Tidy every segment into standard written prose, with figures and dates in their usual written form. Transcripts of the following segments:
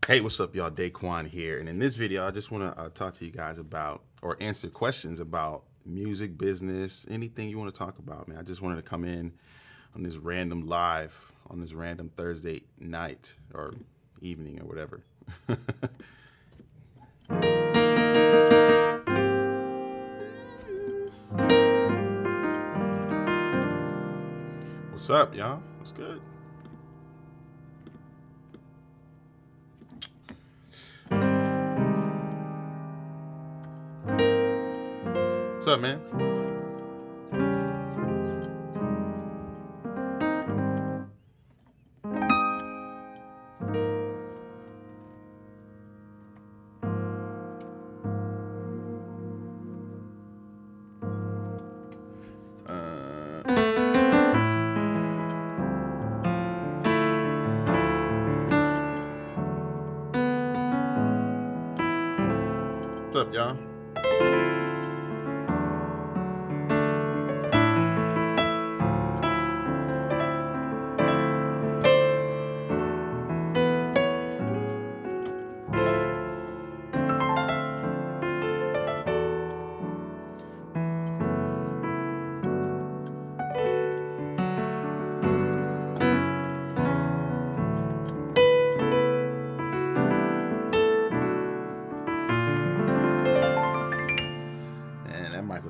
Hey, what's up, y'all? Daquan here, and in this video, I just want to talk to you guys about, or answer questions about music, business, anything you want to talk about, man. I just wanted to come in on this random live, on this random Thursday night or evening or whatever. What's up, y'all? What's good? What's up, man? What's up, y'all?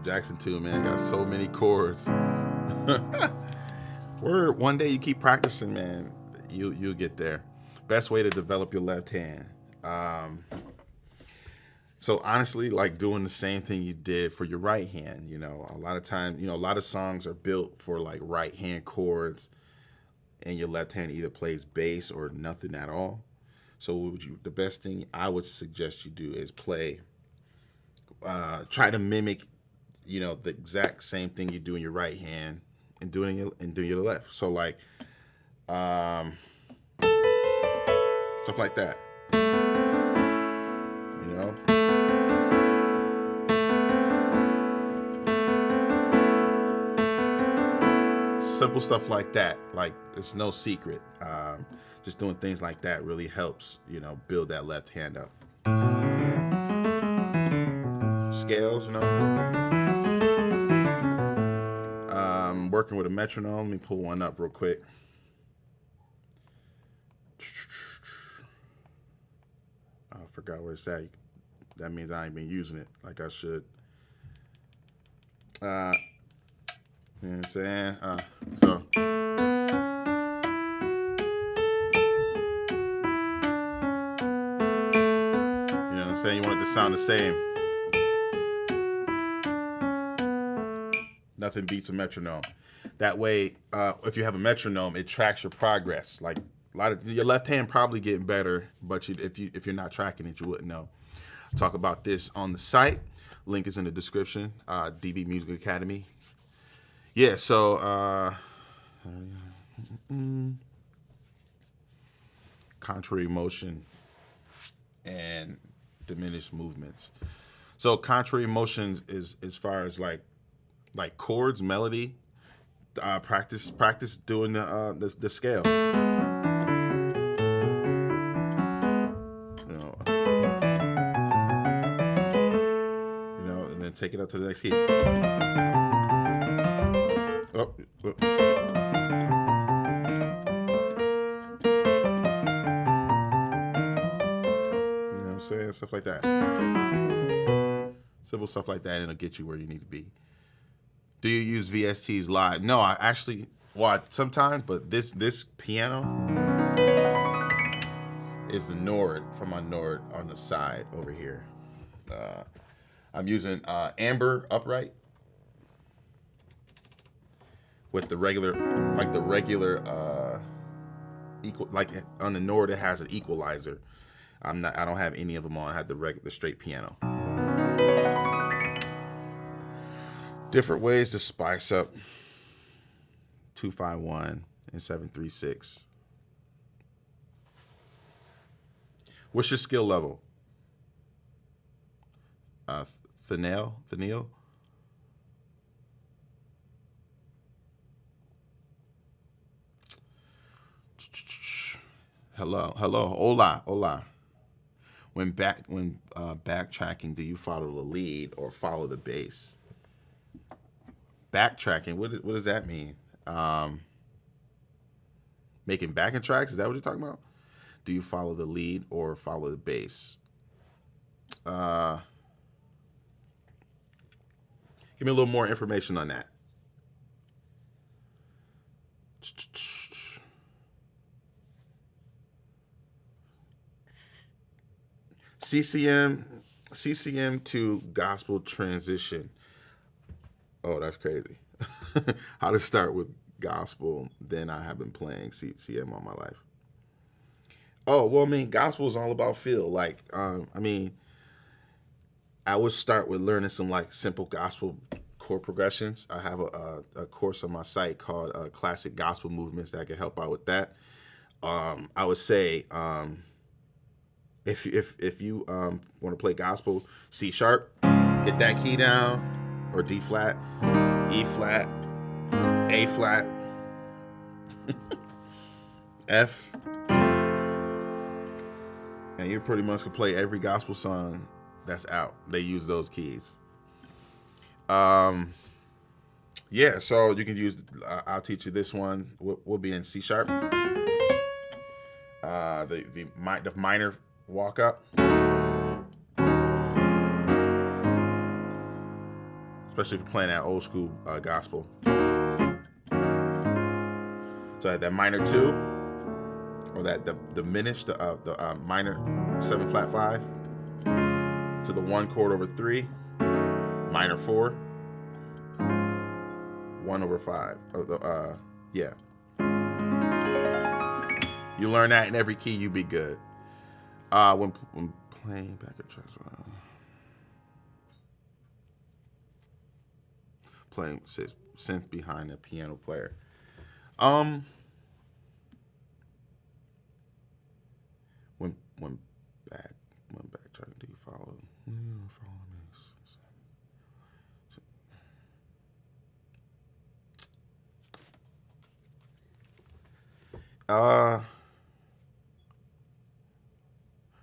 Jackson too, man. Got so many chords. Word. One day you keep practicing, man. You'll get there. Best way to develop your left hand. So honestly, like doing the same thing you did for your right hand. You know, a lot of times, a lot of songs are built for like right hand chords, and your left hand either plays bass or nothing at all. So the best thing I would suggest you do is play. Try to mimic, the exact same thing you do in your right hand and doing your left. So like, stuff like that. Simple stuff like that. Like, it's no secret. Just doing things like that really helps, build that left hand up. Scales, working with a metronome. Let me pull one up real quick. I forgot where it's at. That means I ain't been using it like I should. You know what I'm saying? So. You know what I'm saying? You want it to sound the same. Nothing beats a metronome. That way, if you have a metronome, it tracks your progress. Like a lot of your left hand probably getting better, but if you're not tracking it, you wouldn't know. I'll talk about this on the site. Link is in the description. DB Music Academy. Yeah. So contrary motion and diminished movements. So contrary motions is as far as like chords, melody. Practice doing the scale. And then take it up to the next key. Oh. You know what I'm saying? Stuff like that. Simple stuff like that, and it'll get you where you need to be. Do you use VST'S live? No, I actually, sometimes, but this piano is the Nord, from my Nord on the side over here. I'm using amber upright with the regular, equal, like on the Nord it has an equalizer. I don't have any of them on. I have the straight piano. Different ways to spice up 251 and 736. What's your skill level? Thanil? Hello, hola. When backtracking, do you follow the lead or follow the bass? Backtracking, what does that mean? Making backing tracks, is that what you're talking about? Do you follow the lead or follow the bass? Give me a little more information on that. CCM to gospel transition. Oh, that's crazy. How to start with gospel, then I have been playing CCM all my life. Oh, well, I mean, gospel is all about feel. Like, I would start with learning some like simple gospel chord progressions. I have a course on my site called Classic Gospel Movements that can help out with that. I would say if you want to play gospel, C sharp, get that key down, or D flat, E flat, A flat, F, and you pretty much can play every gospel song that's out. They use those keys. Yeah, so you can use, I'll teach you this one. We'll be in C sharp. The minor walk up. Especially if you're playing that old school gospel. So that minor 2, or that the diminished, the minor 7 flat 5 to the 1 chord over 3, minor 4, 1 over 5. Yeah. You learn that in every key, you be good. When playing backup tracks, playing synth behind a piano player. When backtracking, do you follow?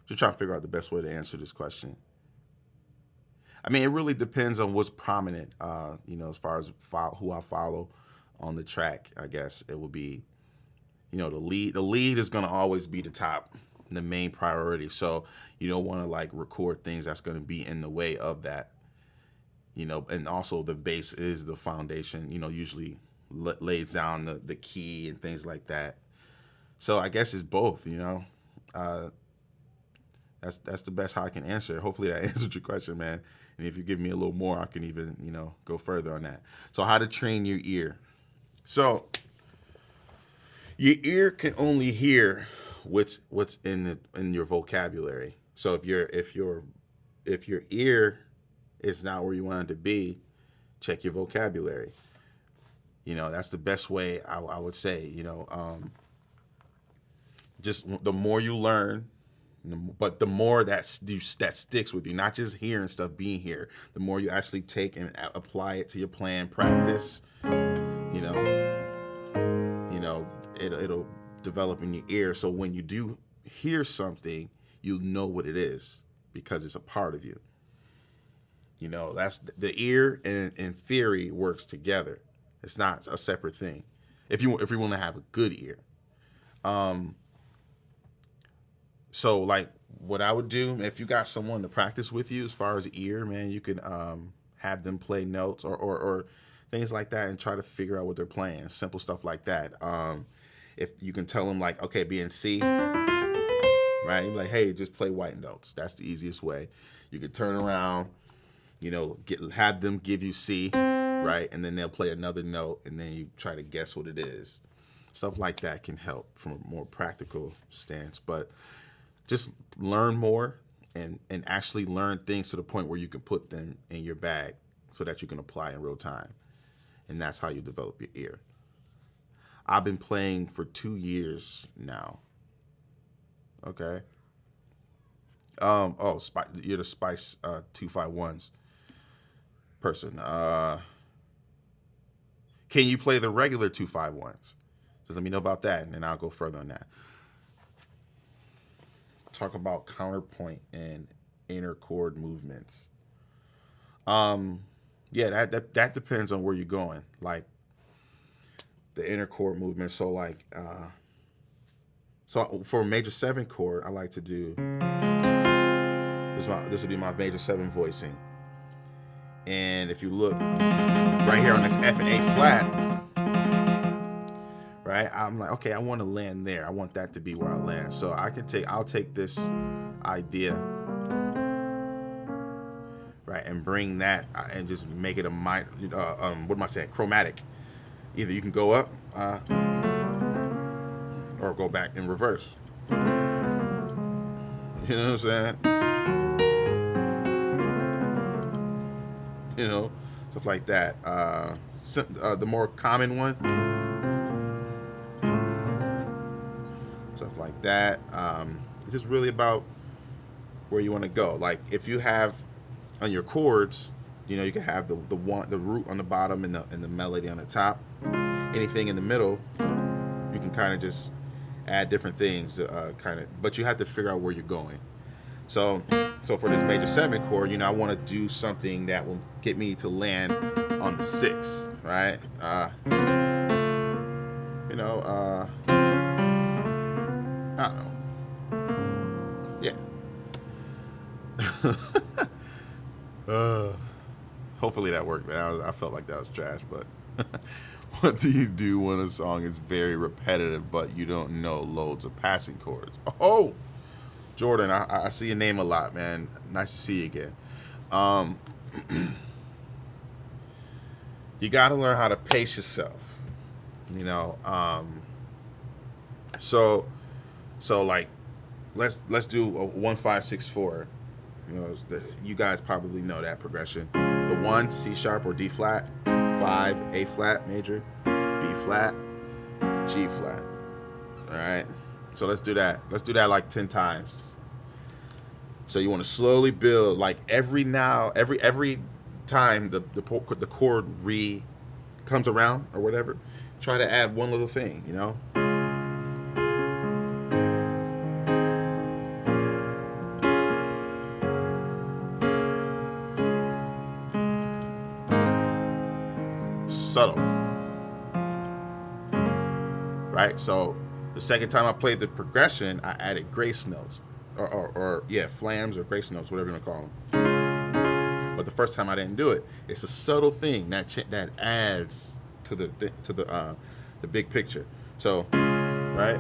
Just trying to figure out the best way to answer this question. I mean, it really depends on what's prominent, as far as who I follow on the track. I guess it will be, the lead. The lead is going to always be the top, the main priority. So you don't want to like record things that's going to be in the way of that, and also the bass is the foundation, usually lays down the key and things like that. So I guess it's both, That's the best how I can answer it. Hopefully that answered your question, man. And if you give me a little more, I can even, go further on that. So how to train your ear. So your ear can only hear what's in your vocabulary. So if your ear is not where you want it to be, check your vocabulary. That's the best way I would say, just the more you learn, but the more that sticks with you, not just hearing stuff being here, the more you actually take and apply it to your plan, practice, it'll develop in your ear. So when you do hear something, you know what it is because it's a part of you. That's the ear and theory works together. It's not a separate thing. If you want to have a good ear. So like what I would do, if you got someone to practice with you as far as ear, man, you can have them play notes or things like that and try to figure out what they're playing. Simple stuff like that. If you can tell them like, okay, be in C, right? You're like, hey, just play white notes. That's the easiest way. You can turn around, have them give you C, right? And then they'll play another note and then you try to guess what it is. Stuff like that can help from a more practical stance. But just learn more and actually learn things to the point where you can put them in your bag so that you can apply in real time. And that's how you develop your ear. I've been playing for 2 years now. Okay. You're the Spice 251s person. Can you play the regular 251s? Just let me know about that, and then I'll go further on that. talk about counterpoint and inner chord movements. Yeah, that depends on where you're going. Like the inner chord movement. So like, so for a major 7 chord, I like to do this would be my major 7 voicing. And if you look right here on this F and A flat, right, I'm like, okay, I want to land there. I want that to be where I land. So I'll take this idea, right, and bring that and just make it a minor, what am I saying, chromatic. Either you can go up or go back in reverse. You know what I'm saying? You know, stuff like that. The more common one, stuff like that. It's just really about where you want to go. Like if you have on your chords, you know, you can have the root on the bottom and the melody on the top. Anything in the middle, you can kind of just add different things, but you have to figure out where you're going. So for this major 7 chord, you know, I want to do something that will get me to land on the 6, right? You know, I don't know. Yeah. Hopefully that worked, man. I felt like that was trash, but what do you do when a song is very repetitive, but you don't know loads of passing chords? Oh, Jordan, I see your name a lot, man. Nice to see you again. You got to learn how to pace yourself, you know. So like, let's do a 1-5-6-4. You know, you guys probably know that progression. The 1, C sharp or D flat, 5, A flat major, B flat, G flat. All right. So let's do that. Let's do that like 10 times. So you want to slowly build, like every time the chord comes around or whatever, try to add one little thing, you know. Subtle, right? So the second time I played the progression, I added grace notes, or flams or grace notes, whatever you want to call them. But the first time I didn't do it. It's a subtle thing that adds to the big picture. So, right?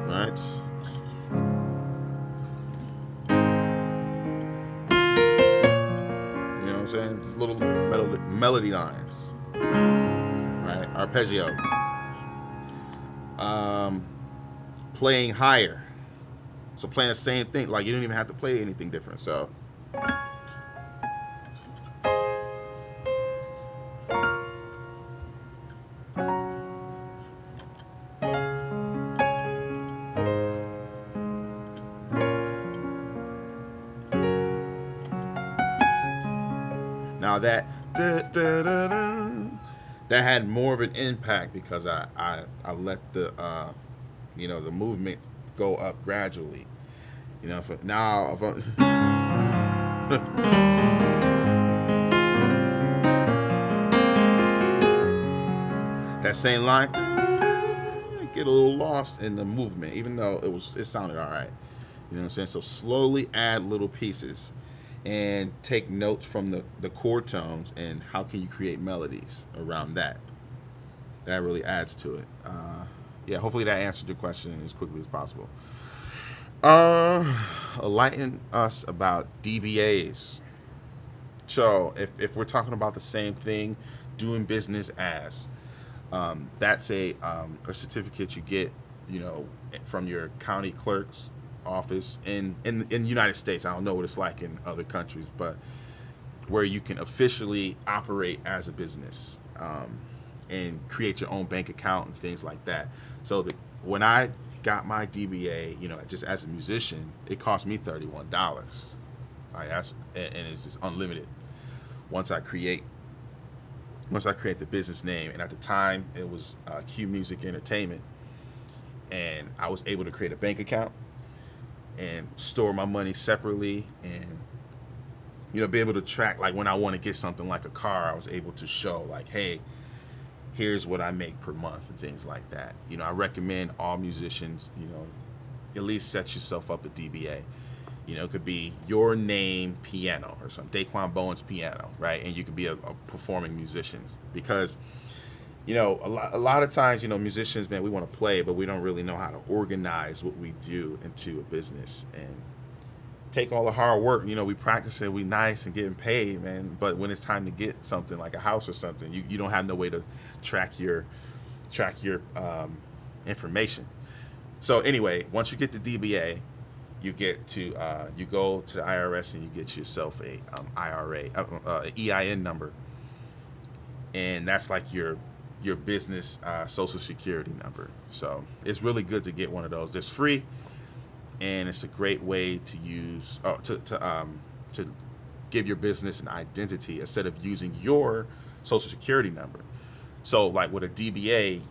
Right. Saying little melody lines, right? Arpeggio, playing higher, so playing the same thing, like you don't even have to play anything different. So now that had more of an impact because I let the the movement go up gradually. You know, that same line get a little lost in the movement, even though it sounded all right. You know what I'm saying? So slowly add little pieces and take notes from the chord tones and how can you create melodies around that. That really adds to it. Yeah, hopefully that answered your question as quickly as possible. Enlighten us about DBAs. So if we're talking about the same thing, doing business as, that's a certificate you get, you know, from your county clerk's office in the United States. I don't know what it's like in other countries, but where you can officially operate as a business and create your own bank account and things like that. So when I got my DBA, you know, just as a musician, it cost me $31. And it's just unlimited once I create once I create the business name, and at the time it was Q Music Entertainment, and I was able to create a bank account and store my money separately, and be able to track, like when I want to get something like a car, I was able to show like, hey, here's what I make per month and things like that. I recommend all musicians, at least set yourself up a DBA. It could be your name piano or something, Daquan Bowen's piano, right? And you could be a performing musician, because a lot of times, musicians, man, we want to play, but we don't really know how to organize what we do into a business and take all the hard work. We practice it, we nice and getting paid, man. But when it's time to get something like a house or something, you don't have no way to track your information. So anyway, once you get the DBA, you get to you go to the IRS and you get yourself a IRA, an EIN number, and that's like your business social security number. So it's really good to get one of those. It's free, and it's a great way to use to give your business an identity instead of using your social security number. So like with a DBA,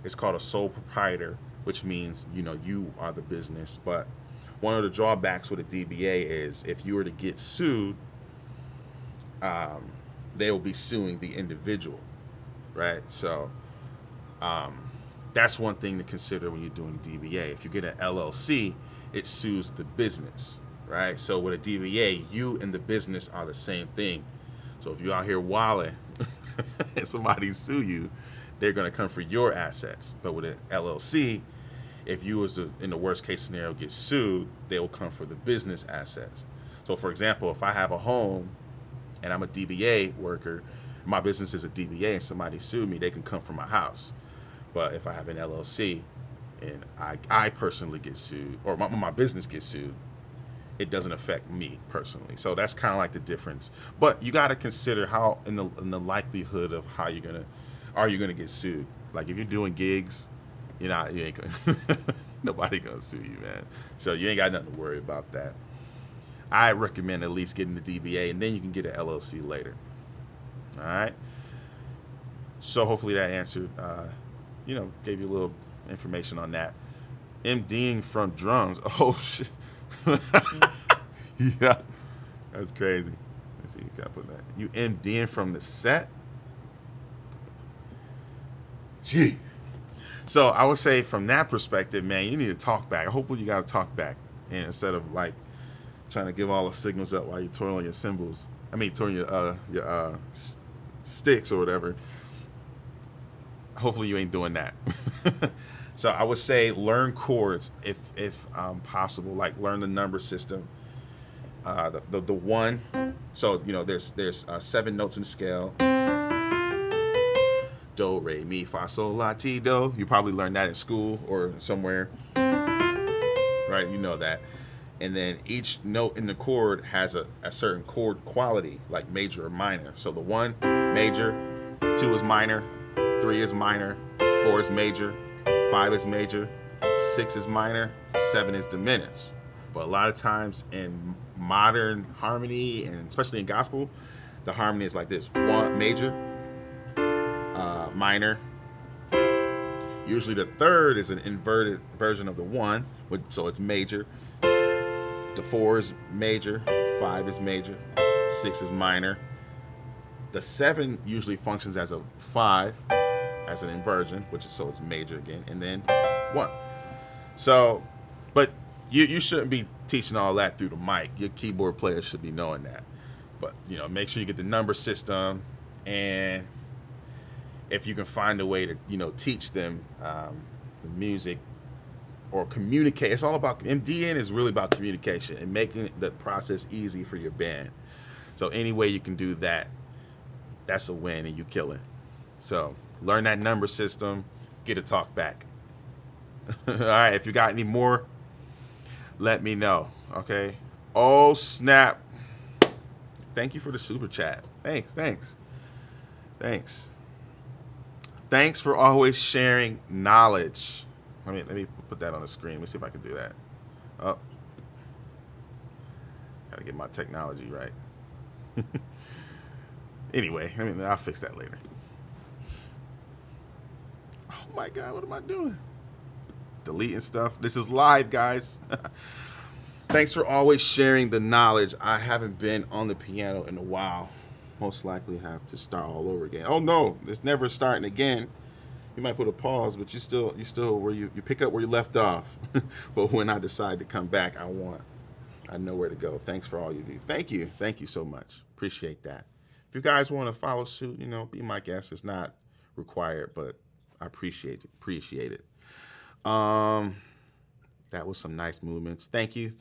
it's called a sole proprietor, which means you are the business. But one of the drawbacks with a DBA is if you were to get sued, they will be suing the individual, right? So that's one thing to consider when you're doing a DBA. If you get an LLC, it sues the business, right? So with a DBA, you and the business are the same thing. So if you're out here wilding and somebody sue you, they're going to come for your assets. But with an LLC, if you was to, in the worst case scenario, get sued, they will come for the business assets. So for example, if I have a home and I'm a DBA worker, my business is a DBA, and somebody sued me, they can come for my house. But if I have an LLC and I personally get sued, or my business gets sued, it doesn't affect me personally. So that's kind of like the difference. But you got to consider how in the likelihood of how are you gonna get sued. Like if you're doing gigs, you ain't gonna nobody gonna sue you, man. So you ain't got nothing to worry about that. I recommend at least getting the DBA, and then you can get an LLC later. All right. So hopefully that answered, gave you a little information on that. MDing from drums. Oh shit. Yeah, that's crazy. Let's see, you gotta put that. You MDing from the set. Gee. So I would say from that perspective, man, you need to talk back. Hopefully you got to talk back, and instead of like trying to give all the signals up while you're twirling your cymbals. Twirling your sticks or whatever. Hopefully you ain't doing that. So I would say learn chords if possible. Like learn the number system. The one. So there's 7 notes in the scale. Do, re, mi, fa, sol, la, ti, do. You probably learned that in school or somewhere, right? You know that. And then each note in the chord has a certain chord quality, like major or minor. So the 1, major, 2 is minor, 3 is minor, 4 is major, 5 is major, 6 is minor, 7 is diminished. But a lot of times in modern harmony, and especially in gospel, the harmony is like this: 1 major, minor. Usually the 3rd is an inverted version of the 1, so it's major. The 4 is major, 5 is major, 6 is minor. The 7 usually functions as a 5, as an inversion, so it's major again, and then 1. So, but you shouldn't be teaching all that through the mic. Your keyboard player should be knowing that. But make sure you get the number system, and if you can find a way to teach them the music or communicate. It's all about MDN is really about communication and making the process easy for your band. So any way you can do that, that's a win, and you kill it. So learn that number system, get a talk back. All right, if you got any more, let me know. Okay. Oh snap! Thank you for the super chat. Thanks. Thanks for always sharing knowledge. Let me put that on the screen. Let me see if I can do that. Oh, gotta get my technology right. Anyway, I mean, I'll fix that later. Oh my God, what am I doing? Deleting stuff. This is live, guys. Thanks for always sharing the knowledge. I haven't been on the piano in a while. Most likely have to start all over again. Oh no, it's never starting again. You might put a pause, but you still where you pick up where you left off. But when I decide to come back, I know where to go. Thanks for all you do. Thank you so much. Appreciate that. If you guys want to follow suit, be my guest. It's not required, but I appreciate it. That was some nice movements. Thank you.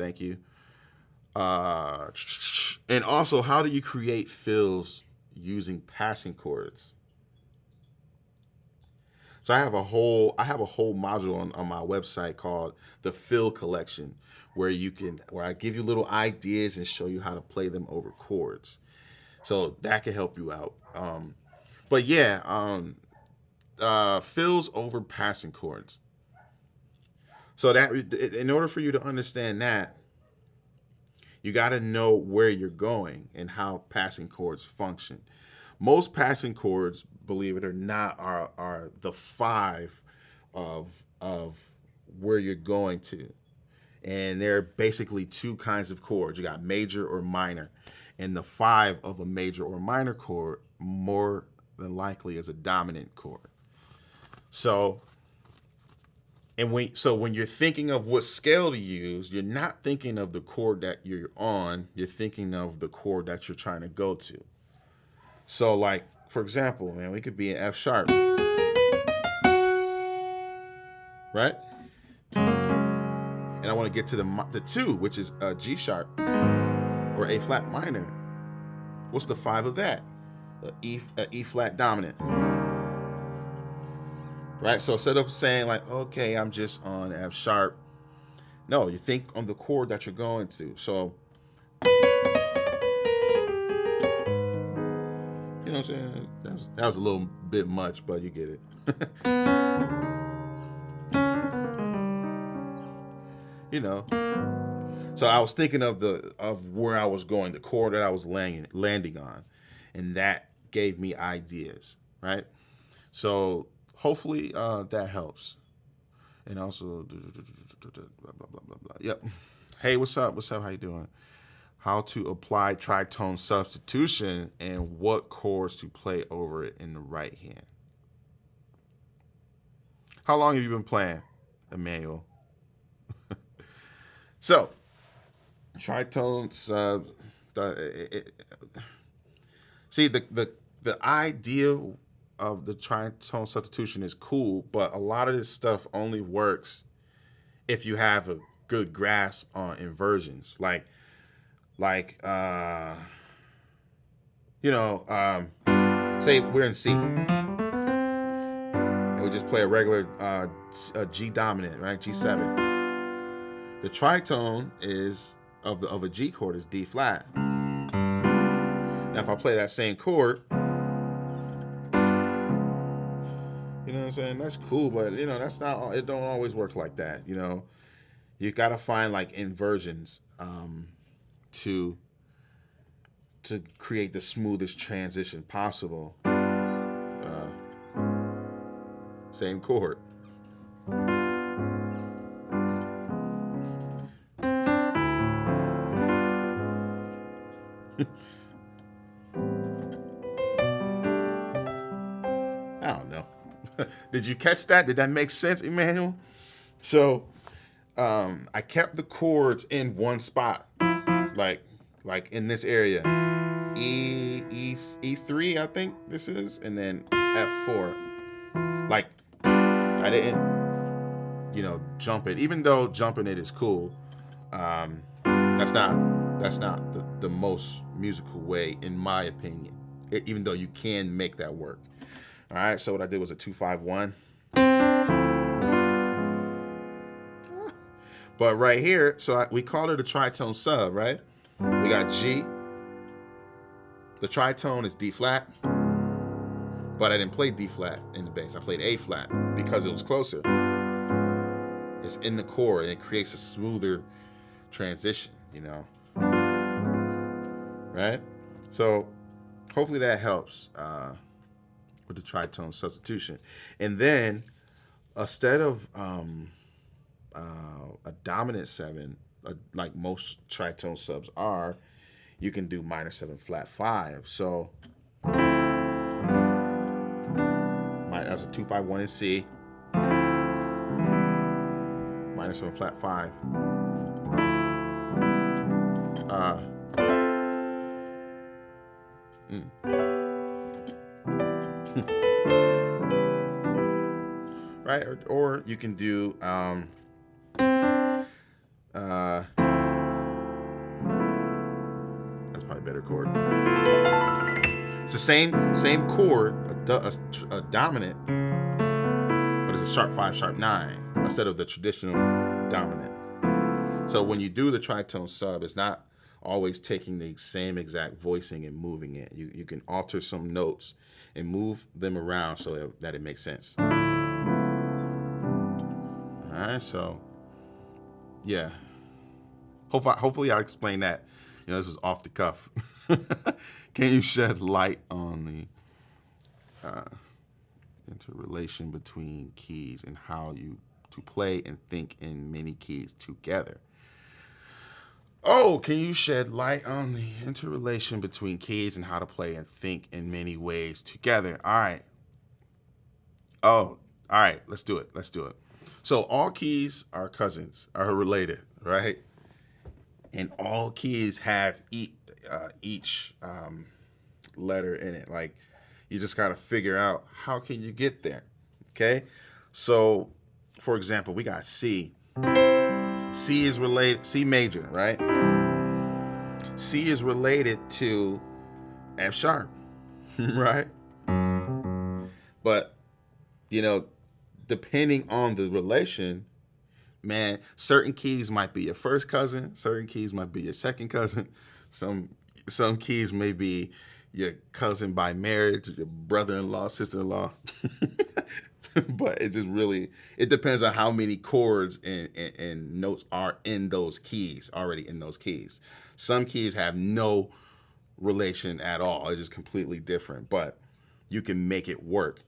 And also, how do you create fills using passing chords? So I have a whole module on my website called the Fill Collection, where I give you little ideas and show you how to play them over chords. So that can help you out. But yeah, fills over passing chords. So that in order for you to understand that, you got to know where you're going and how passing chords function. Most passing chords, believe it or not, are the 5 of where you're going to. And there are basically 2 kinds of chords. You got major or minor. And the 5 of a major or minor chord more than likely is a dominant chord. So when you're thinking of what scale to use, you're not thinking of the chord that you're on. You're thinking of the chord that you're trying to go to. So, like, for example, man, we could be in F sharp, right? And I want to get to the 2, which is G sharp or A flat minor. What's the 5 of that? E flat dominant. Right? So instead of saying like, okay, I'm just on F sharp, no, you think on the chord that you're going to. So, you know what I'm saying? That was a little bit much, but you get it. So I was thinking of where I was going, the chord that I was landing on, and that gave me ideas, right? So hopefully that helps. And also, blah, blah, blah, blah, blah. Yep. Hey, what's up? How you doing? How to apply tritone substitution and what chords to play over it in the right hand. How long have you been playing, Emmanuel? So, tritone sub. See, the idea of the tritone substitution is cool, but a lot of this stuff only works if you have a good grasp on inversions. Say we're in C, and we just play a regular G dominant, right? G7. The tritone of a G chord is D flat. Now, if I play that same chord, you know what I'm saying? That's cool, but that's not. It don't always work like that. You gotta find like inversions to create the smoothest transition possible. Same chord. I don't know. Did you catch that? Did that make sense, Emmanuel? So I kept the chords in one spot, like in this area. E3, I think this is, and then F4. Like I didn't, jump it. Even though jumping it is cool, that's not the most musical way, in my opinion. Even though you can make that work. All right. So what I did was a 2-5-1. But right here, we call it a tritone sub, right? We got G. The tritone is D flat, but I didn't play D flat in the bass. I played A flat because it was closer. It's in the chord and it creates a smoother transition, Right? So hopefully that helps with the tritone substitution. And then instead of a dominant 7, like most tritone subs are, you can do minor 7 flat 5. So that's a 2 5 1 in C, minor 7 flat 5. Right, or you can do that's probably a better chord. It's the same chord, a dominant, but it's a sharp 5, sharp 9 instead of the traditional dominant. So when you do the tritone sub, it's not always taking the same exact voicing and moving it. You can alter some notes and move them around so that it makes sense. All right, so yeah. Hopefully I explained that. You know, this is off the cuff. Can you shed light on the interrelation between keys and how to play and think in many keys together? Oh, can you shed light on the interrelation between keys and how to play and think in many ways together? All right. Oh, all right. Let's do it. So all keys are cousins, are related, right? And all keys have each letter in it. Like, you just got to figure out how can you get there, okay? So, for example, we got C. C is related, C major, right? C is related to F sharp, right? But, you know, depending on the relation, man, certain keys might be your first cousin, certain keys might be your second cousin, some keys may be your cousin by marriage, your brother-in-law, sister-in-law. But it just really, it depends on how many chords and notes are in those keys, already in those keys. Some keys have no relation at all. It's just completely different, but you can make it work.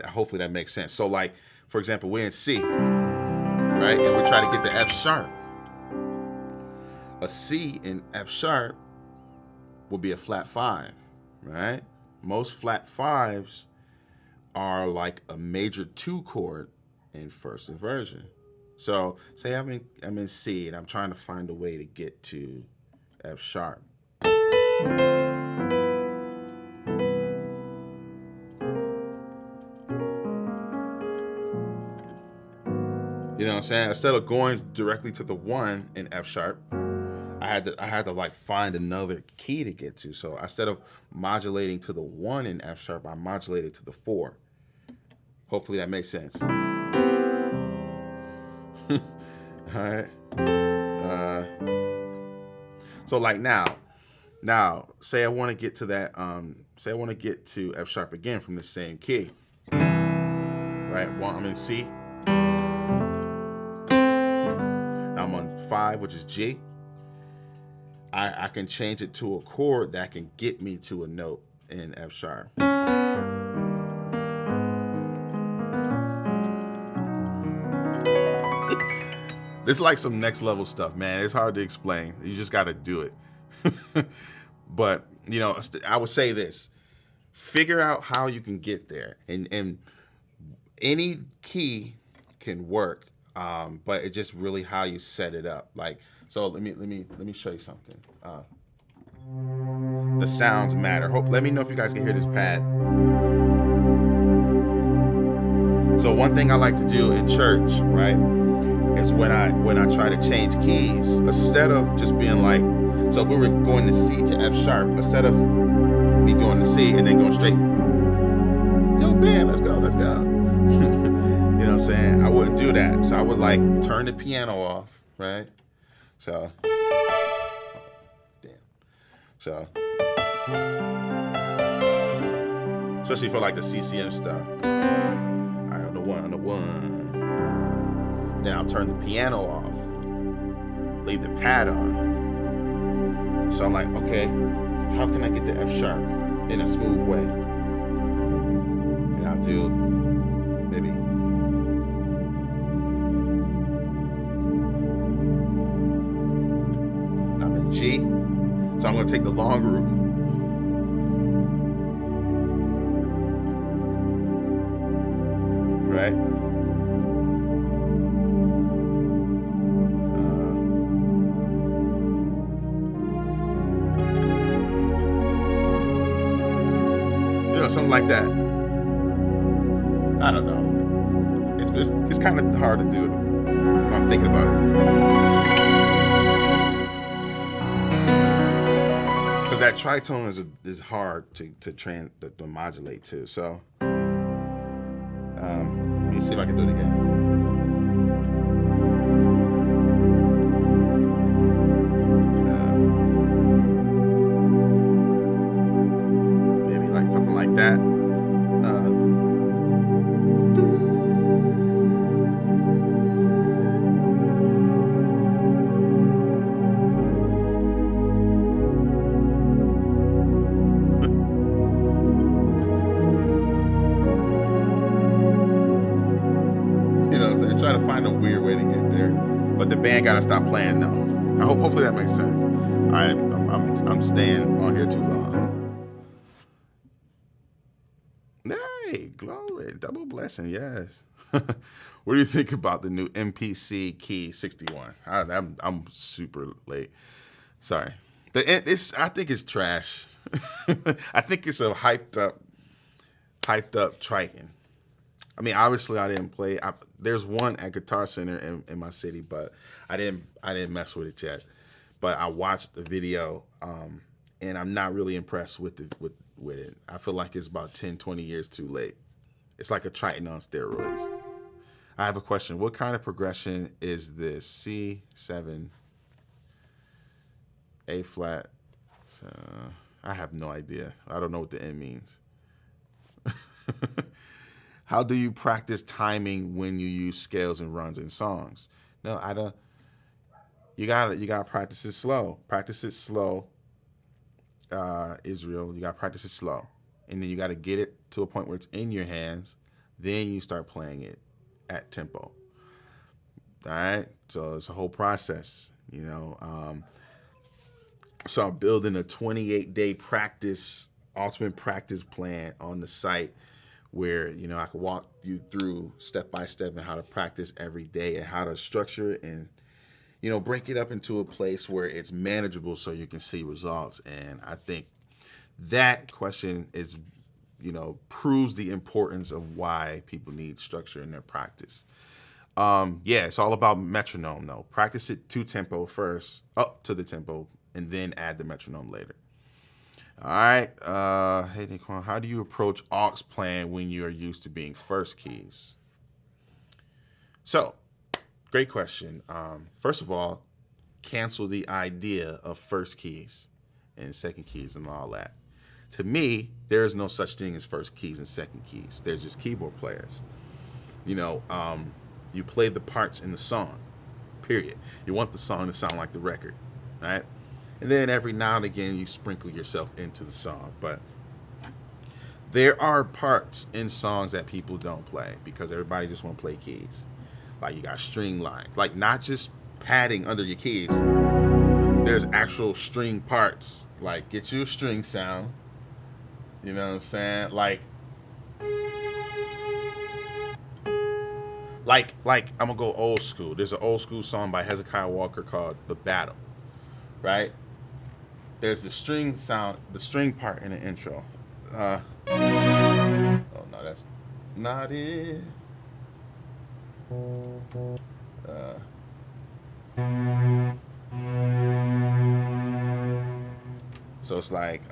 Hopefully that makes sense. So like, for example, we're in C, right? And we're trying to get the F sharp. A C in F sharp will be a flat 5, right? Most flat 5s are like a major 2 chord in first inversion. So say I'm in C and I'm trying to find a way to get to F sharp. You know what I'm saying? Instead of going directly to the 1 in F sharp, I had to like find another key to get to. So instead of modulating to the 1 in F sharp, I modulated to the 4. Hopefully that makes sense. All right. So like now, say I want to get to that. Say I want to get to F sharp again from the same key. Right. Well, I'm in C. Now I'm on 5, which is G. I can change it to a chord that can get me to a note in F sharp. This is like some next level stuff, man. It's hard to explain. You just got to do it. But, you know, I would say this. Figure out how you can get there. And any key can work, but it's just really how you set it up. Like, so let me show you something. The sounds matter. Let me know if you guys can hear this pad. So one thing I like to do in church, right, is when I try to change keys, instead of just being like, so if we were going to C to F sharp, instead of me going to C and then going straight, yo, band, let's go. You know what I'm saying? I wouldn't do that. So I would like turn the piano off, right? So, damn. So, especially for like the CCM stuff. All right, on the one. Then I'll turn the piano off, leave the pad on. So I'm like, okay, how can I get to F sharp? in a smooth way. And I'll do maybe I'm in G, so I'm going to take the long route. Right? Something like that. I don't know. It's kind of hard to do when I'm thinking about it. Because that tritone is hard to modulate too. So let me see if I can do it again. Something like that. You know what I'm saying? Try to find a weird way to get there. But the band gotta stop playing now. Hopefully that makes sense. All right, I'm staying on here too long. Hey, glory, double blessing, yes. What do you think about the new MPC Key 61? I'm super late. Sorry. I think it's trash. I think it's a hyped up Triton. I mean, obviously I didn't play. There's one at Guitar Center in my city, but I didn't mess with it yet. But I watched the video, and I'm not really impressed with it. I feel like it's about 10, 20 years too late. It's like a Triton on steroids. I have a question. What kind of progression is this? C7, A flat. I have no idea. I don't know what the N means. How do you practice timing when you use scales and runs in songs? No, I don't. You gotta practice it slow. Practice it slow. Israel, you got to practice it slow, and then you got to get it to a point where it's in your hands. Then you start playing it at tempo. All right, so it's a whole process, you know. So I'm building a 28-day ultimate practice plan on the site, where I can walk you through step by step and how to practice every day and how to structure it and break it up into a place where it's manageable so you can see results. And I think that question is, proves the importance of why people need structure in their practice. It's all about metronome though. Practice it to tempo first, up to the tempo, and then add the metronome later. All right. Hey, Nick, how do you approach aux playing when you are used to being first keys? So, great question. First of all, cancel the idea of first keys and second keys and all that. To me, there is no such thing as first keys and second keys. They're just keyboard players. You play the parts in the song, period. You want the song to sound like the record, right? And then every now and again, you sprinkle yourself into the song. But there are parts in songs that people don't play because everybody just want to play keys. Like you got string lines, like not just padding under your keys. There's actual string parts. Like get you a string sound. You know what I'm saying? Like I'm gonna go old school. There's an old school song by Hezekiah Walker called "The Battle," right? There's the string sound, the string part in the intro. Oh no, that's not it. So it's like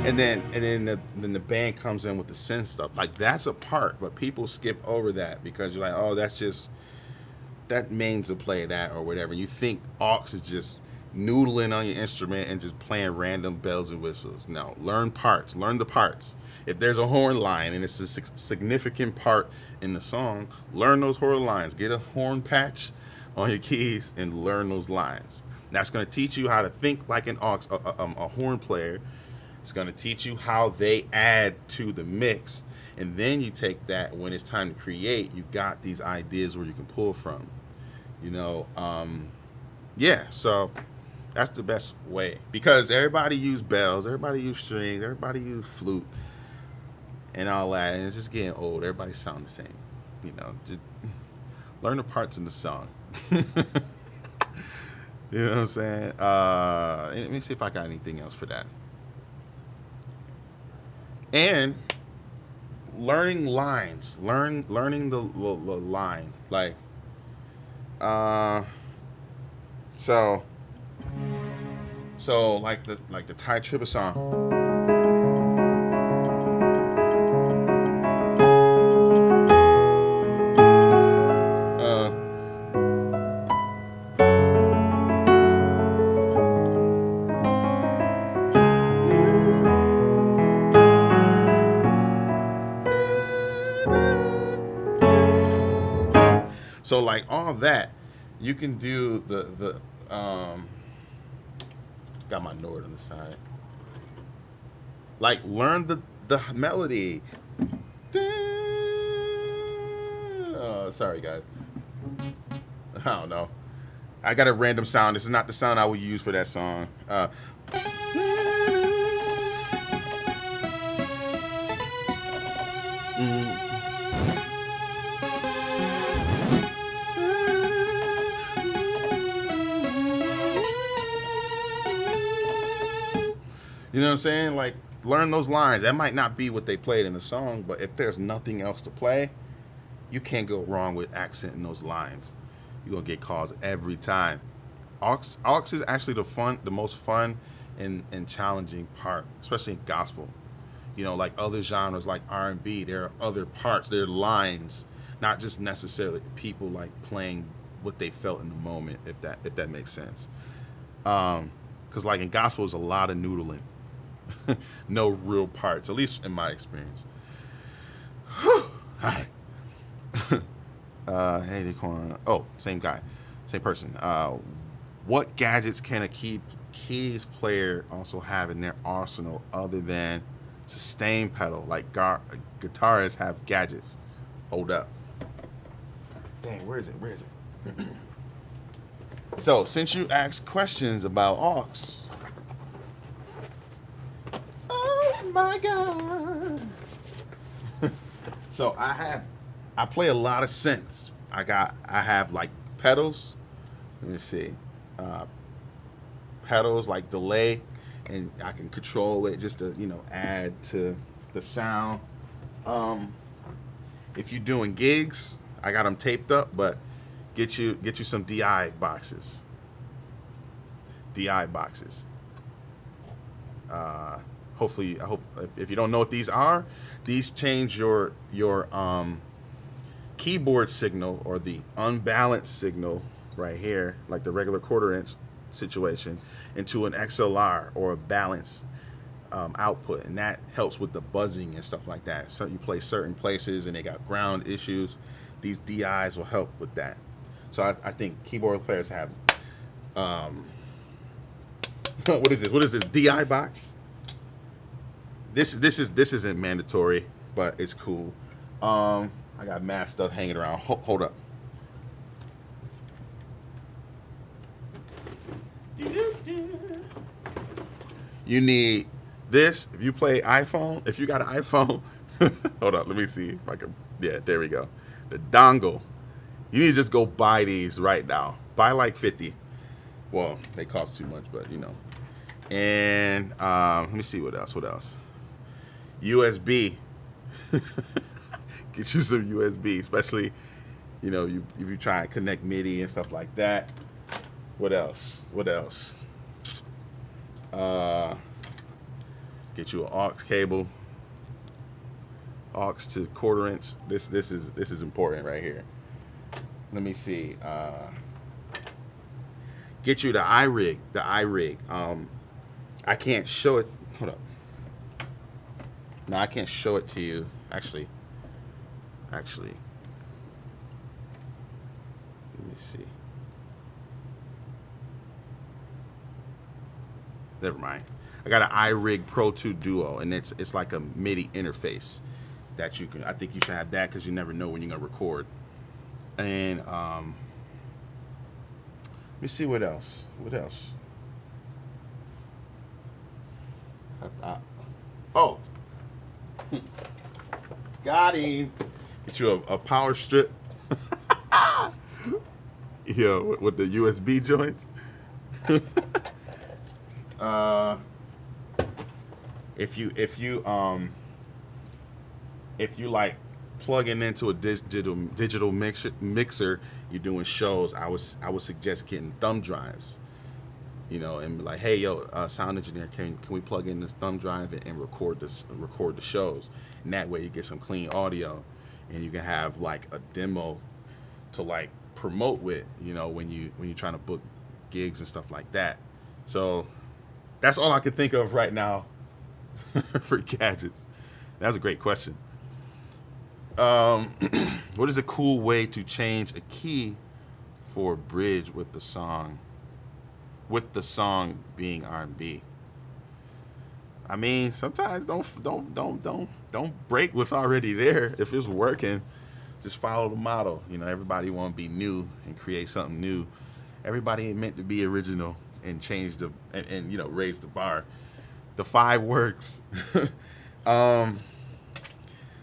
and then the band comes in with the synth stuff. Like that's a part, but people skip over that because you're like, oh, that's just that means to play that or whatever. You think aux is just noodling on your instrument and just playing random bells and whistles. No, learn parts. Learn the parts. If there's a horn line and it's a significant part in the song, learn those horn lines. Get a horn patch on your keys and learn those lines. That's going to teach you how to think like an a horn player. It's going to teach you how they add to the mix. And then you take that when it's time to create, you got these ideas where you can pull from. You know, yeah, so that's the best way. Because everybody use bells, everybody use strings, everybody use flute and all that. And it's just getting old. Everybody sound the same. You know, just learn the parts in the song. You know what I'm saying? Let me see if I got anything else for that. And learning lines, learning the line, like, so like the Thai tribute song. So like all that, you can do the got my Nord on the side. Like learn the melody. Oh, sorry guys. I don't know. I got a random sound. This is not the sound I would use for that song. You know what I'm saying? Like, learn those lines. That might not be what they played in the song, but if there's nothing else to play, you can't go wrong with accenting those lines. You're going to get calls every time. Aux is actually the most fun and challenging part, especially in gospel. You know, like other genres like R&B, there are other parts, there are lines, not just necessarily people like playing what they felt in the moment, if that makes sense. Because like in gospel, there's a lot of noodling. No real parts, at least in my experience. Hi. Hey, Daquan. Oh, same guy, same person. What gadgets can a keys player also have in their arsenal other than sustain pedal? Like guitarists have gadgets. Hold up. Dang, where is it? So, since you asked questions about aux, oh my God. So I play a lot of synths. I have like pedals. Let me see. Pedals like delay, and I can control it just to, add to the sound. If you're doing gigs, I got them taped up, but get you some DI boxes. Hopefully, I hope if you don't know what these are, these change your keyboard signal or the unbalanced signal right here, like the regular quarter-inch situation, into an XLR or a balanced output, and that helps with the buzzing and stuff like that. So you play certain places and they got ground issues, these DIs will help with that. So I think keyboard players have what is this DI box? This isn't mandatory, but it's cool. I got mad stuff hanging around. Hold up. You need this if you play iPhone. If you got an iPhone, hold up. Let me see if I can. Yeah, there we go. The dongle. You need to just go buy these right now. Buy like 50. Well, they cost too much, but And let me see what else. USB. Get you some USB, especially if you try and connect MIDI and stuff like that. What else? Get you an aux cable. Aux to quarter-inch. This is important right here. let me see. Get you the iRig. The iRig. I can't show it. Hold up. No, I can't show it to you. Actually. Let me see. Never mind. I got an iRig Pro 2 Duo, and it's like a MIDI interface that you can. I think you should have that because you never know when you're gonna record. And let me see what else. Oh, got him. Get you a power strip. With the USB joints. If you like plugging into a digital mixer, you're doing shows, I would suggest getting thumb drives. And be like, hey, yo, sound engineer, can we plug in this thumb drive and record the shows? And that way you get some clean audio, and you can have like a demo to like promote with, when you're trying to book gigs and stuff like that. So that's all I can think of right now for gadgets. That's a great question. What is a cool way to change a key for a bridge with the song being R&B? I mean, sometimes don't break what's already there. If it's working, just follow the model. Everybody want to be new and create something new. Everybody ain't meant to be original and change and raise the bar. The 5 works.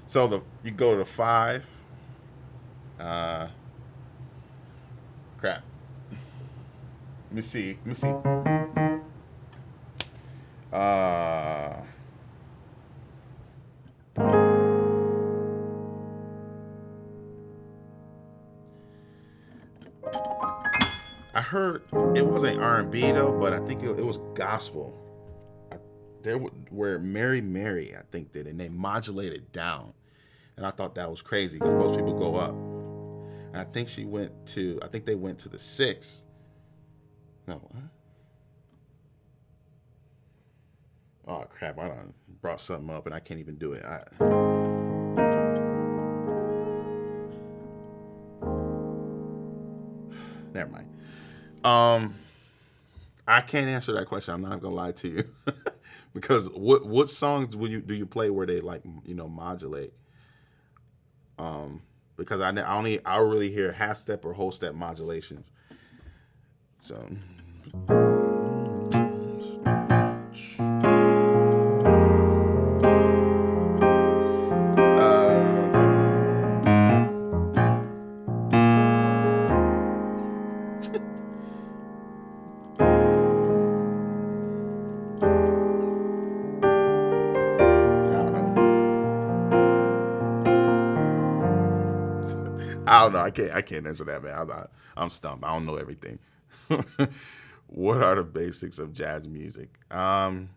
So you go to the 5. Crap. Let me see. I heard it wasn't R&B though, but I think it was gospel. Where Mary Mary, I think, did, and they modulated down, and I thought that was crazy because most people go up, and I think they went to the 6th. No, what? Oh crap! I done brought something up and I can't even do it. Never mind. I can't answer that question. I'm not gonna lie to you. Because what songs do you play where they like modulate? Because I really hear half step or whole step modulations. So I don't know. I can't answer that, man. I'm stumped. I don't know everything. What are the basics of jazz music? I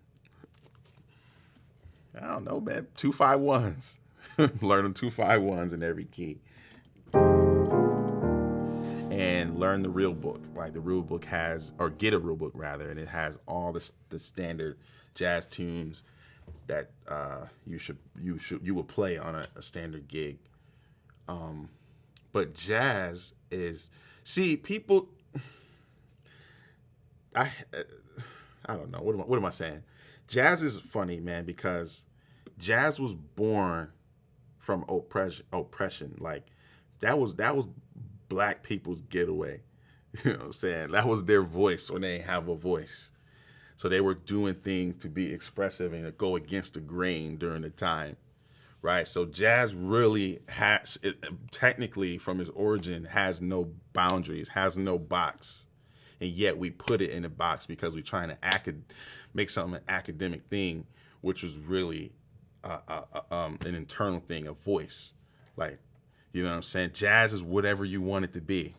don't know, man. 2-5-1s. Learn the 2-5-1s in every key. And learn the real book. Like the real book has, or get a real book rather, and it has all the standard jazz tunes that you will play on a standard gig. But jazz is, people. I don't know. What am I saying? Jazz is funny, man, because jazz was born from oppression. Like that was black people's getaway. You know what I'm saying? That was their voice when they didn't have a voice. So they were doing things to be expressive and to go against the grain during the time. Right, so jazz really technically from its origin, has no boundaries, has no box, and yet we put it in a box because we're trying to make something an academic thing, which was really an internal thing, a voice. Like, you know what I'm saying? Jazz is whatever you want it to be.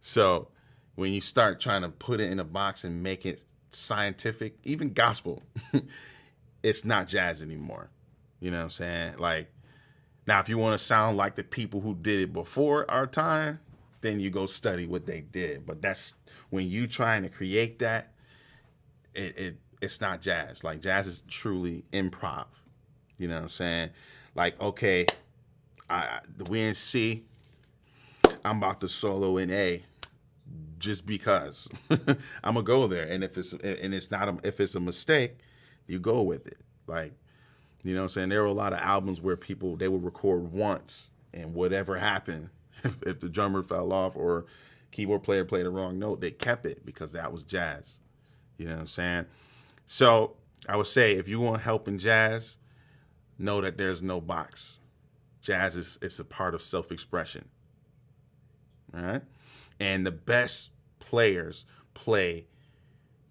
So when you start trying to put it in a box and make it scientific, even gospel, it's not jazz anymore. You know what I'm saying? Like, Now, if you want to sound like the people who did it before our time, then you go study what they did. But that's when you trying to create that, it's not jazz. Like jazz is truly improv. You know what I'm saying? Like, okay, we in C, I'm about to solo in A, just because I'm gonna go there. And if it's a mistake, you go with it. Like, you know what I'm saying? There were a lot of albums where they would record once, and whatever happened, if the drummer fell off or keyboard player played the wrong note, they kept it because that was jazz. You know what I'm saying? So I would say if you want help in jazz, know that there's no box. Jazz is a part of self-expression. All right? And the best players play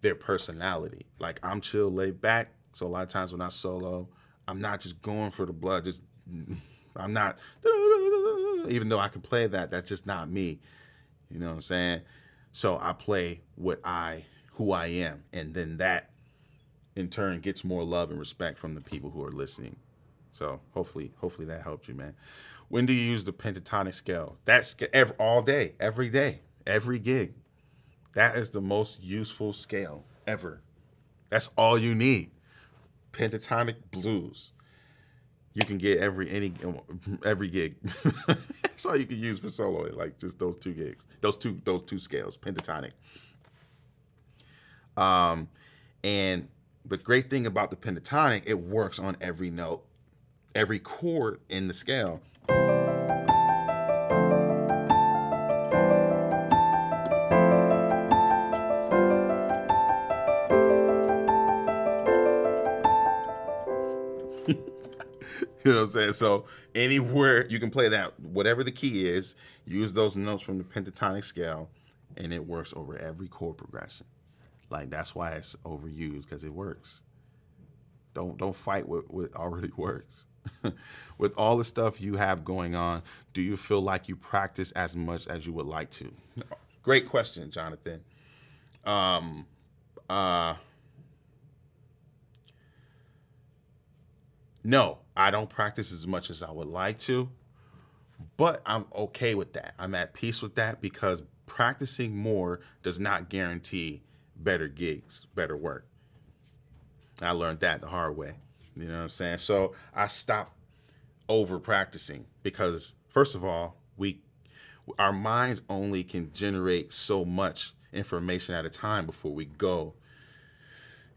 their personality. Like, I'm chill, laid back. So a lot of times when I solo, I'm not just going for the blood. I'm not, even though I can play that, that's just not me. You know what I'm saying? So I play who I am. And then that, in turn, gets more love and respect from the people who are listening. So hopefully that helped you, man. When do you use the pentatonic scale? That's all day, every day, every gig. That is the most useful scale ever. That's all you need. Pentatonic blues. You can get every gig. That's all you can use for soloing, like just those two gigs, those two scales, pentatonic. And the great thing about the pentatonic, it works on every note, every chord in the scale. You know what I'm saying? So anywhere you can play that, whatever the key is, use those notes from the pentatonic scale, and it works over every chord progression. Like, that's why it's overused, because it works. Don't fight what already works. With all the stuff you have going on, do you feel like you practice as much as you would like to? Great question, Jonathan. No, I don't practice as much as I would like to, but I'm okay with that. I'm at peace with that, because practicing more does not guarantee better gigs, better work. I learned that the hard way. You know what I'm saying? So I stopped over practicing, because first of all, our minds only can generate so much information at a time before we go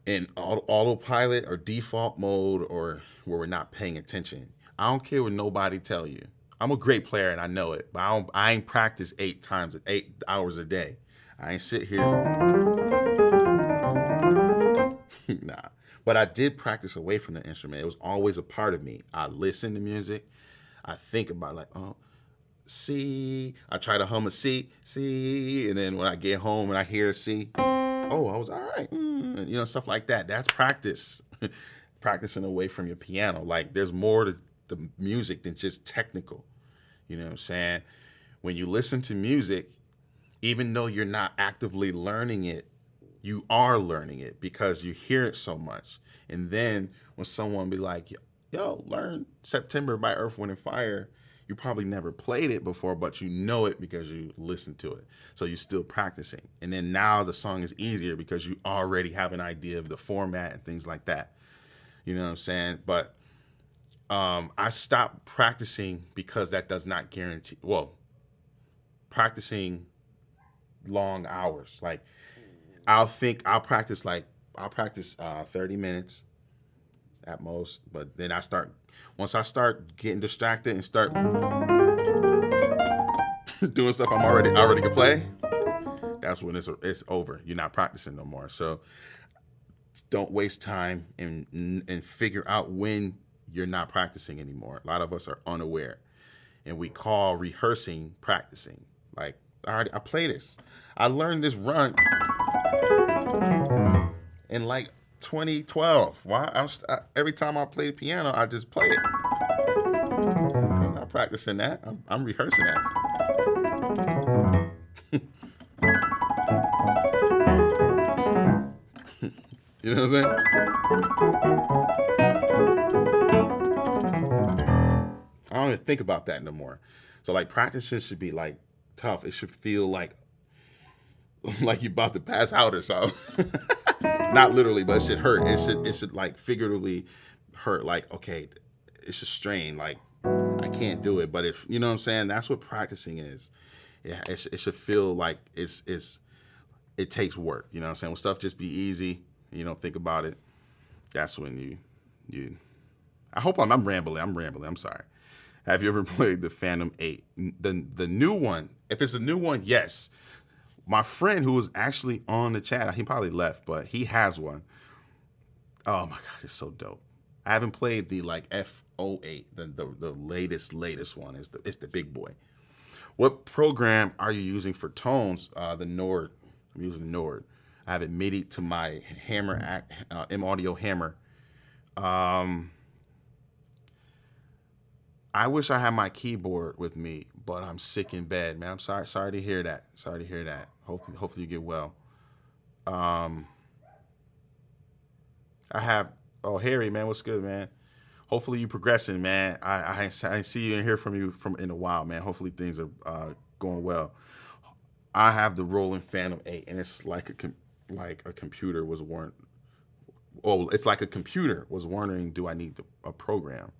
in autopilot or default mode, or where we're not paying attention. I don't care what nobody tell you. I'm a great player and I know it, but I ain't practice 8 hours a day. I ain't sit here. Nah. But I did practice away from the instrument. It was always a part of me. I listen to music. I think about, like, oh, C. I try to hum a C, and then when I get home and I hear a C, oh, I was all right. You know, stuff like that. That's practice. Practicing away from your piano. Like, there's more to the music than just technical. You know what I'm saying? When you listen to music, even though you're not actively learning it, you are learning it because you hear it so much. And then when someone be like, yo, learn September by Earth, Wind & Fire, you probably never played it before, but you know it because you listened to it. So you're still practicing. And then now the song is easier because you already have an idea of the format and things like that. You know what I'm saying? But I stopped practicing because that does not guarantee, practicing long hours. Like, I'll practice 30 minutes at most, but then once I start getting distracted and start doing stuff I already can play, that's when it's over. You're not practicing no more. So don't waste time and figure out when you're not practicing anymore. A lot of us are unaware, and we call rehearsing practicing. Like, I play this. I learned this run in like 2012. Why? Every time I play the piano, I just play it. I'm not practicing that. I'm rehearsing that. You know what I'm saying? I don't even think about that no more. So like practices should be like tough. It should feel like you're about to pass out or something. Not literally, but it should hurt. It should like figuratively hurt. Like, okay, it should strain. Like, I can't do it. But if you know what I'm saying, that's what practicing is. Yeah, it should feel like it takes work. You know what I'm saying? When stuff just be easy, you don't think about it. That's when you. I hope I'm rambling. I'm sorry. Have you ever played the Phantom 8? The new one? If it's a new one, yes. My friend who was actually on the chat, he probably left, but he has one. Oh my God, it's so dope. I haven't played the like F08, the latest one. It's the big boy. What program are you using for tones? The Nord. I'm using Nord. I have it MIDI to my Hammer M Audio Hammer. I wish I had my keyboard with me, but I'm sick in bed, man. I'm sorry to hear that. Hopefully you get well. I have Harry, man, what's good, man? Hopefully you progressing, man. I see you and hear from you in a while, man. Hopefully things are going well. I have the Roland Phantom 8, and it's like a computer was wondering. Oh, it's like a computer was wondering, do I need a program?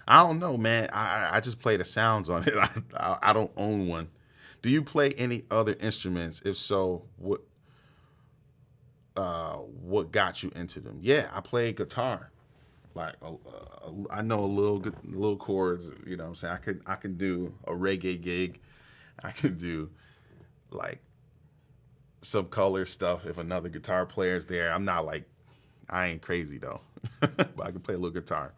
I don't know, man. I just play the sounds on it. I don't own one. Do you play any other instruments? If so, what got you into them? Yeah, I play guitar. Like I know a little chords. You know what I'm saying? I can do a reggae gig. I can do like some color stuff if another guitar player's there. I ain't crazy though, but I can play a little guitar.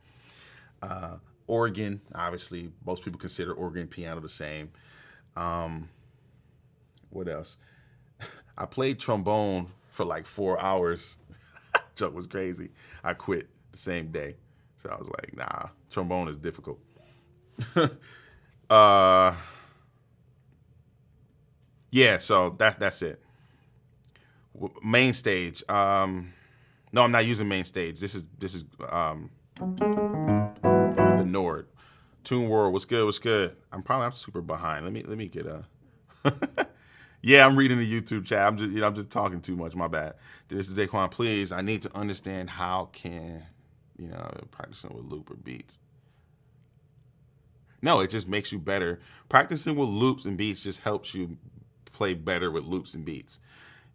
Organ, obviously, most people consider organ and piano the same. What else? I played trombone for like 4 hours. Joke was crazy. I quit the same day. So I was like, nah, trombone is difficult. Yeah, so that's it. Main stage. No, I'm not using main stage. This is the Nord. Tune World, what's good? I'm super behind. Let me get a. Yeah, I'm reading the YouTube chat. I'm just talking too much. My bad. This is Daquan. Please, I need to understand how can practicing with loop or beats. No, it just makes you better. Practicing with loops and beats just helps you play better with loops and beats.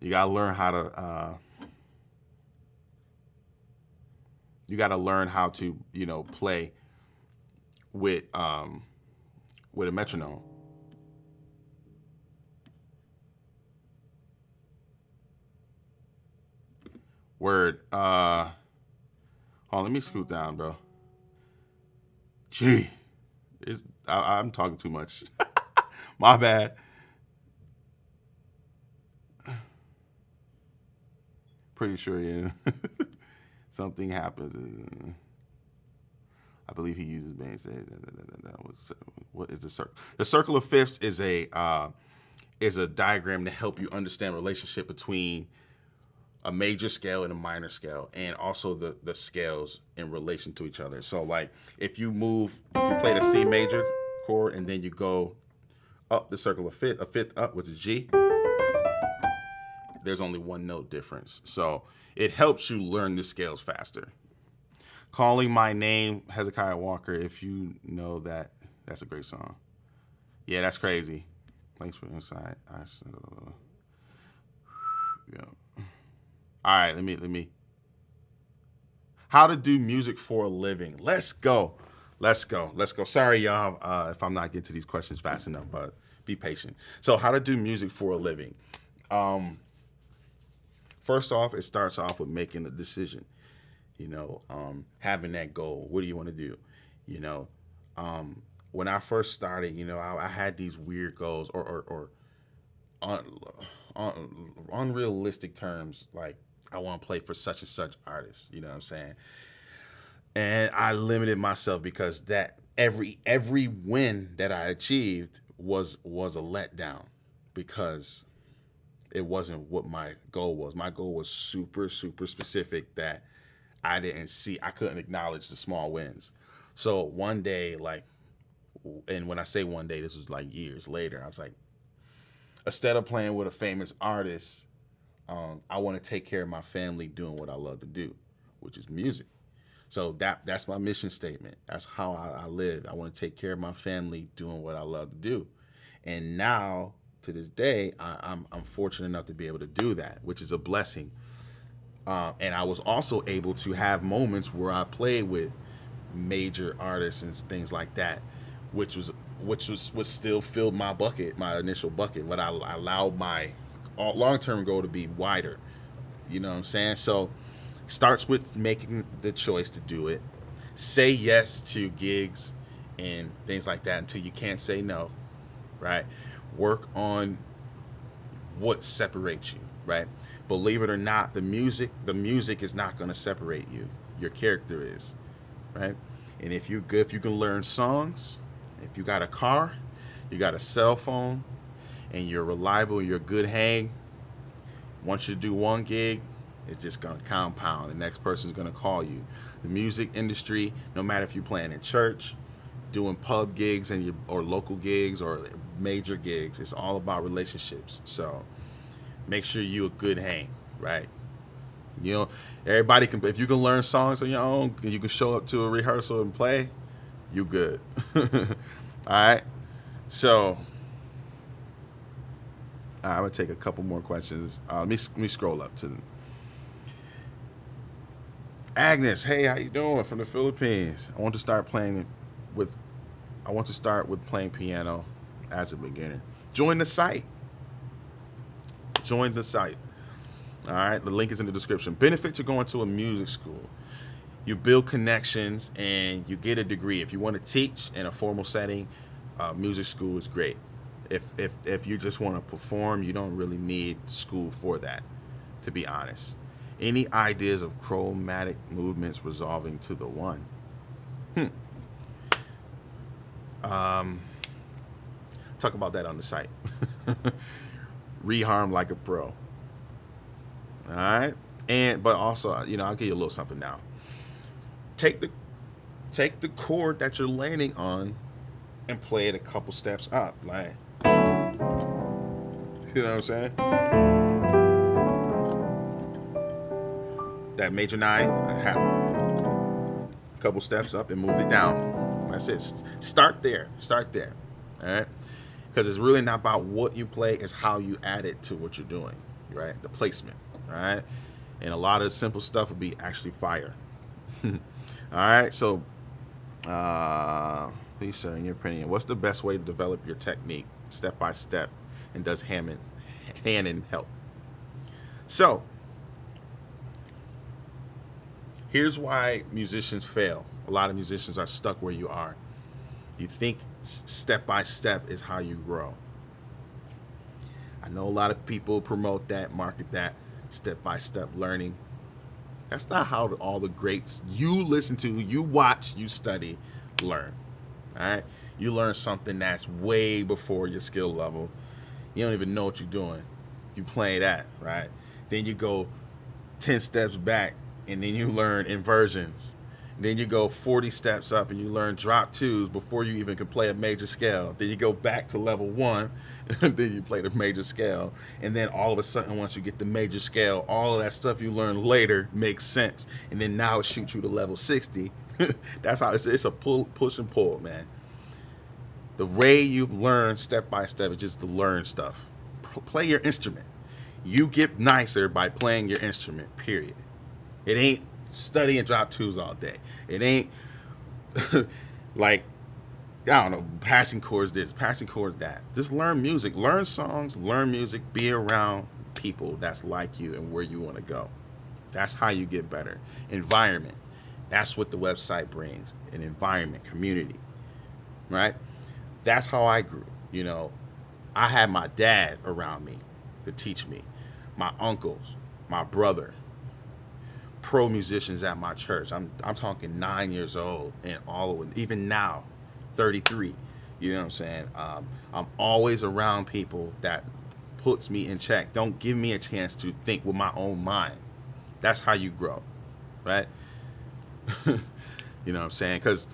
You gotta learn how to. You gotta learn how to play with a metronome. Word. Hold on, let me scoot down, bro. Gee, I'm talking too much. My bad. Pretty sure, yeah. Something happened. I believe he uses bands. What is the circle? The circle of fifths is a diagram to help you understand the relationship between a major scale and a minor scale, and also the scales in relation to each other. So like if you play the C major chord and then you go up the circle of fifth, a fifth up, which is G, there's only one note difference. So it helps you learn the scales faster. Calling My Name, Hezekiah Walker, if you know that, that's a great song. Yeah, that's crazy. Thanks for the insight. Yeah. All right, let me. How to do music for a living. Let's go. Sorry, y'all, if I'm not getting to these questions fast enough, but be patient. So how to do music for a living. First off, it starts off with making a decision. Having that goal. What do you want to do? When I first started, I had these weird goals or unrealistic terms, like I want to play for such and such artist. You know what I'm saying? And I limited myself because that every win that I achieved was a letdown because it wasn't what my goal was. My goal was super, super specific that I couldn't acknowledge the small wins. So one day, like and when I say one day, this was like years later. I was like, instead of playing with a famous artist, I want to take care of my family doing what I love to do, which is music. So that's my mission statement. That's how I live. I want to take care of my family doing what I love to do. And now, to this day, I'm fortunate enough to be able to do that, which is a blessing. And I was also able to have moments where I played with major artists and things like that, which still filled my bucket, my initial bucket, but I allowed my long-term goal to be wider. You know what I'm saying? So starts with making the choice to do it. Say yes to gigs and things like that until you can't say no, right? Work on what separates you, right? Believe it or not, the music is not going to separate you. Your character is, right? And if you can learn songs, if you got a car, you got a cell phone, and you're reliable, you're a good hang, once you do one gig, it's just going to compound. The next person's going to call you. The music industry, no matter if you're playing in church, doing pub gigs or local gigs or major gigs, it's all about relationships. So make sure you a good hang, right? You know, everybody can, if you can learn songs on your own, you can show up to a rehearsal and play, you good. All right. So I'm going to take a couple more questions. Let me scroll up to Agnes. Hey, how you doing? From the Philippines. I want to start with playing piano as a beginner. Join the site. Join the site. All right. The link is in the description. Benefit to going to a music school. You build connections and you get a degree. If you want to teach in a formal setting, music school is great. If you just want to perform, you don't really need school for that, to be honest. Any ideas of chromatic movements resolving to the one? Talk about that on the site. Reharm like a pro. All right. But also, I'll give you a little something now. Take the chord that you're landing on and play it a couple steps up, like, you know what I'm saying? That major 9, a couple steps up and move it down. That's it. Start there. All right? Because it's really not about what you play, it's how you add it to what you're doing, right? The placement, all right? And a lot of the simple stuff would be actually fire. All right, so please, sir, in your opinion, what's the best way to develop your technique step by step, and does hand in help? So here's why musicians fail. A lot of musicians are stuck where you are. You think step by step is how you grow. I know a lot of people promote that, market that, step by step learning. That's not how all the greats you listen to, you watch, you study, learn. All right? You learn something that's way before your skill level. You don't even know what you're doing. You play that, right? Then you go 10 steps back, and then you learn inversions. Then you go 40 steps up and you learn drop twos before you even can play a major scale. Then you go back to level 1, and then you play the major scale. And then all of a sudden, once you get the major scale, all of that stuff you learn later makes sense. And then now it shoots you to level 60. That's how it's a push and pull, man. The way you learn step by step is just to learn stuff. Play your instrument. You get nicer by playing your instrument, period. It ain't study and drop twos all day. It ain't like, I don't know, passing chords this, passing chords that. Just learn music, learn songs, learn music, be around people that's like you and where you want to go. That's how you get better. Environment. That's what the website brings. An environment, community, right? That's how I grew. You know, I had my dad around me to teach me, my uncles, my brother, pro musicians at my church. I'm talking 9 years old, and all of it, even now, 33. You know what I'm saying? I'm always around people that puts me in check. Don't give me a chance to think with my own mind. That's how you grow, right? You know what I'm saying? Because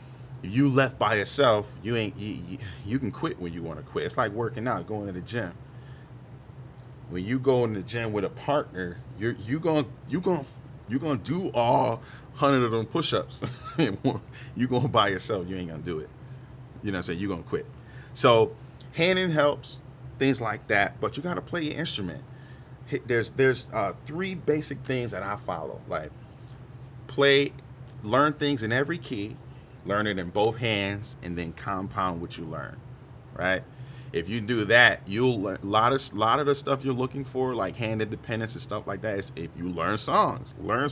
If you left by yourself, you can quit when you want to quit. It's like working out, going to the gym. When you go in the gym with a partner, you gonna do all 100 of them push-ups. You going by yourself, you ain't gonna do it. You know what I'm saying? You're gonna quit. So handing helps, things like that, but you gotta play your instrument. There's 3 basic things that I follow. Like learn things in every key, learn it in both hands, and then compound what you learn. Right? If you do that, you'll learn a lot of the stuff you're looking for, like hand independence and stuff like that. Is if you learn songs, learn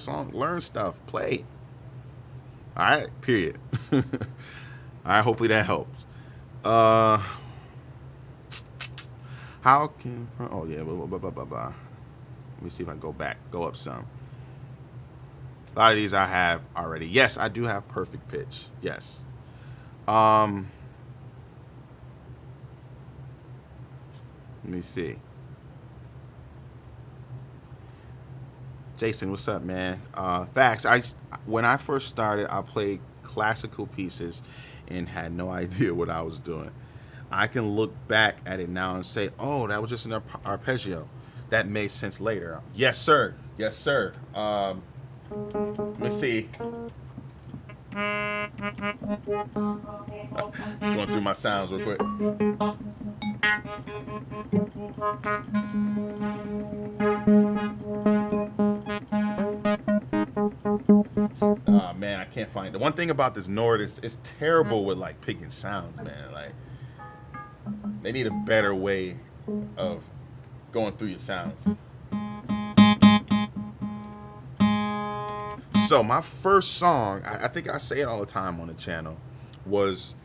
stuff, play. All right, period. All right, hopefully that helps. How can? Oh yeah, Let me see if I can go up some. A lot of these I have already. Yes, I do have perfect pitch. Yes. Let me see. Jason, what's up, man? Facts. When I first started, I played classical pieces and had no idea what I was doing. I can look back at it now and say, oh, that was just an arpeggio. That made sense later. Yes, sir. Yes, sir. Let me see. Going through my sounds real quick. Man, I can't find it. The one thing about this Nord is it's terrible with like picking sounds, man. Like they need a better way of going through your sounds. So my first song, I think I say it all the time on the channel, was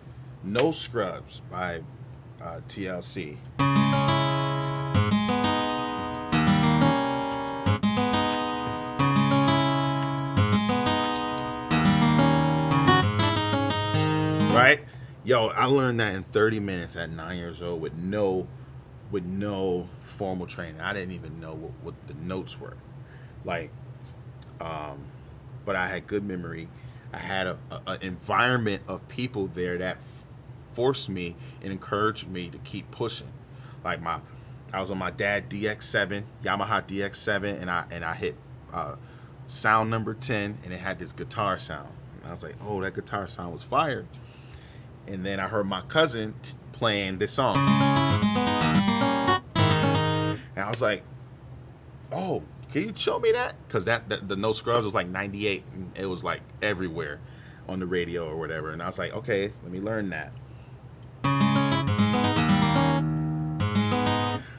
No Scrubs by TLC. Right? Yo, I learned that in 30 minutes at 9 years old with no formal training. I didn't even know what the notes were. Like, but I had good memory. I had an environment of people there that forced me and encouraged me to keep pushing. Like I was on my dad DX7, Yamaha DX7, and I hit sound number 10, and it had this guitar sound. And I was like, oh, that guitar sound was fire. And then I heard my cousin playing this song, and I was like, oh, can you show me that? Because the No Scrubs was like 98, and it was like everywhere on the radio or whatever. And I was like, okay, let me learn that.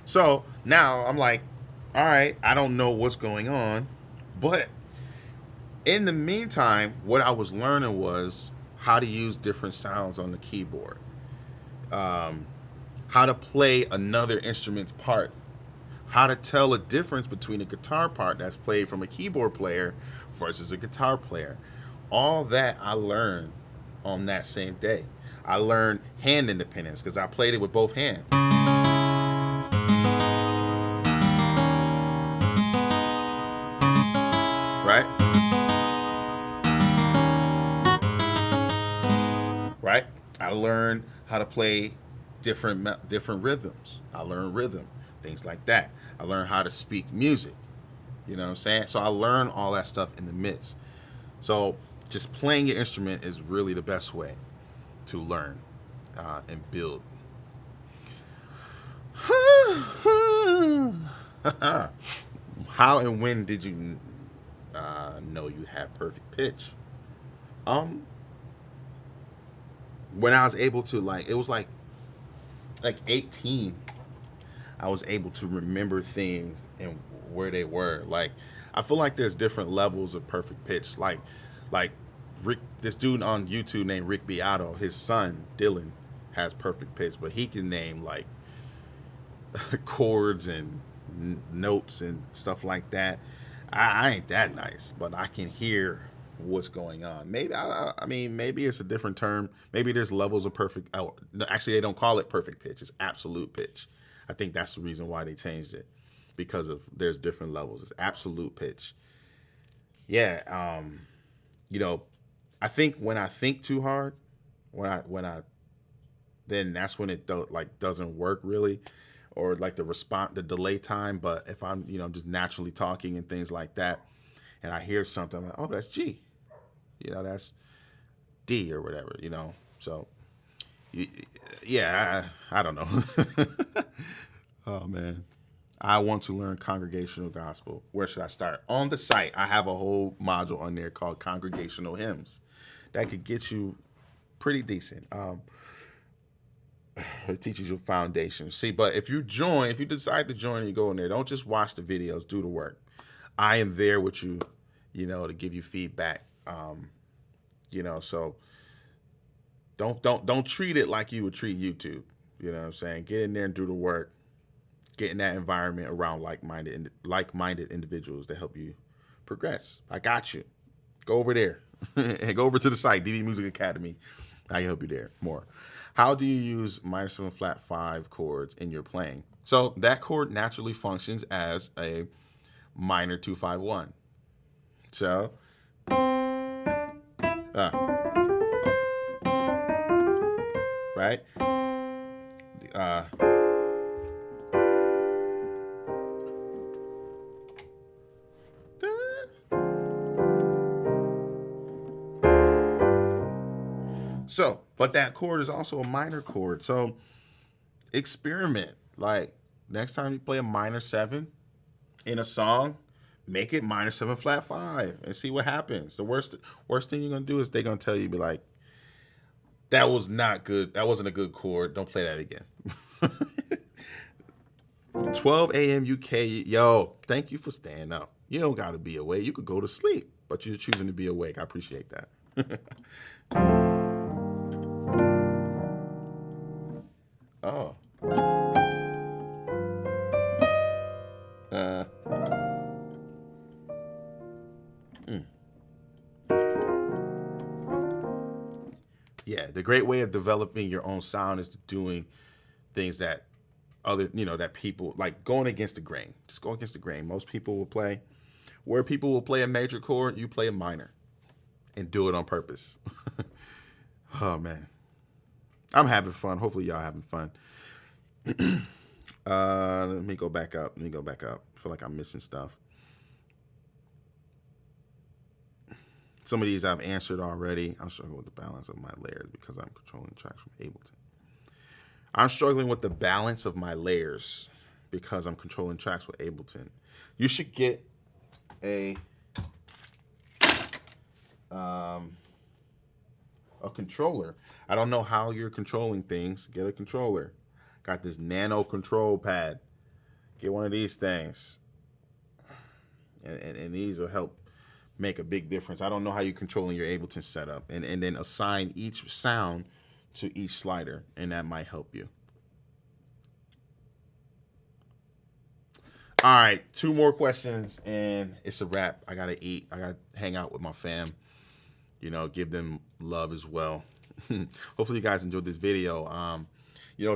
So now I'm like, all right, I don't know what's going on, but in the meantime, what I was learning was how to use different sounds on the keyboard, how to play another instrument's part, how to tell a difference between a guitar part that's played from a keyboard player versus a guitar player. All that I learned on that same day. I learned hand independence because I played it with both hands. Right? Right? I learned how to play different rhythms. I learned rhythm, things like that. I learned how to speak music. You know what I'm saying? So I learned all that stuff in the midst. So just playing your instrument is really the best way to learn and build. How and when did you know you had perfect pitch? When I was able to, like, it was like 18, I was able to remember things and where they were. Like, I feel like there's different levels of perfect pitch. Like Rick, this dude on YouTube named Rick Beato, his son Dylan has perfect pitch, but he can name like chords and notes and stuff like that. I ain't that nice, but I can hear what's going on. Maybe I mean maybe it's a different term. Maybe there's levels of perfect. Oh, no, actually, they don't call it perfect pitch. It's absolute pitch. I think that's the reason why they changed it, because of there's different levels. It's absolute pitch. Yeah. You know, I think when I think too hard, then that's when it doesn't work really, or like the delay time. But if I'm, just naturally talking and things like that, and I hear something, I'm like, oh, that's G, that's D or whatever, So, yeah, I don't know. Oh man, I want to learn congregational gospel. Where should I start? On the site, I have a whole module on there called Congregational Hymns that could get you pretty decent. It teaches you a foundation. See, but if you decide to join and you go in there, don't just watch the videos, do the work. I am there with you, to give you feedback. So don't treat it like you would treat YouTube. You know what I'm saying? Get in there and do the work. Get in that environment around like-minded individuals to help you progress. I got you. Go over there. And go over to the site, DB Music Academy. I can help you there more. How do you use minor 7 flat 5 chords in your playing? So that chord naturally functions as a minor 2-5-1. So, right? So, but that chord is also a minor chord. So experiment. Like next time you play a minor 7 in a song, make it minor 7 flat 5 and see what happens. The worst thing you're gonna do is they're gonna tell you, be like, that was not good. That wasn't a good chord. Don't play that again. 12 a.m. UK. Yo, thank you for staying up. You don't gotta be awake. You could go to sleep, but you're choosing to be awake. I appreciate that. Oh. Yeah, the great way of developing your own sound is doing things that that people like, going against the grain. Just go against the grain. Most people will play a major chord, you play a minor and do it on purpose. Oh man. I'm having fun. Hopefully y'all having fun. Let me go back up. I feel like I'm missing stuff. Some of these I've answered already. I'm struggling with the balance of my layers because I'm controlling tracks from Ableton. I'm struggling with the balance of my layers because I'm controlling tracks with Ableton. You should get a controller. I don't know how you're controlling things. Get a controller. Got this nano control pad. Get one of these things. And these will help make a big difference. I don't know how you're controlling your Ableton setup. And then assign each sound to each slider, and that might help you. All right, 2 more questions, and it's a wrap. I gotta eat. I gotta hang out with my fam. Give them love as well. Hopefully you guys enjoyed this video.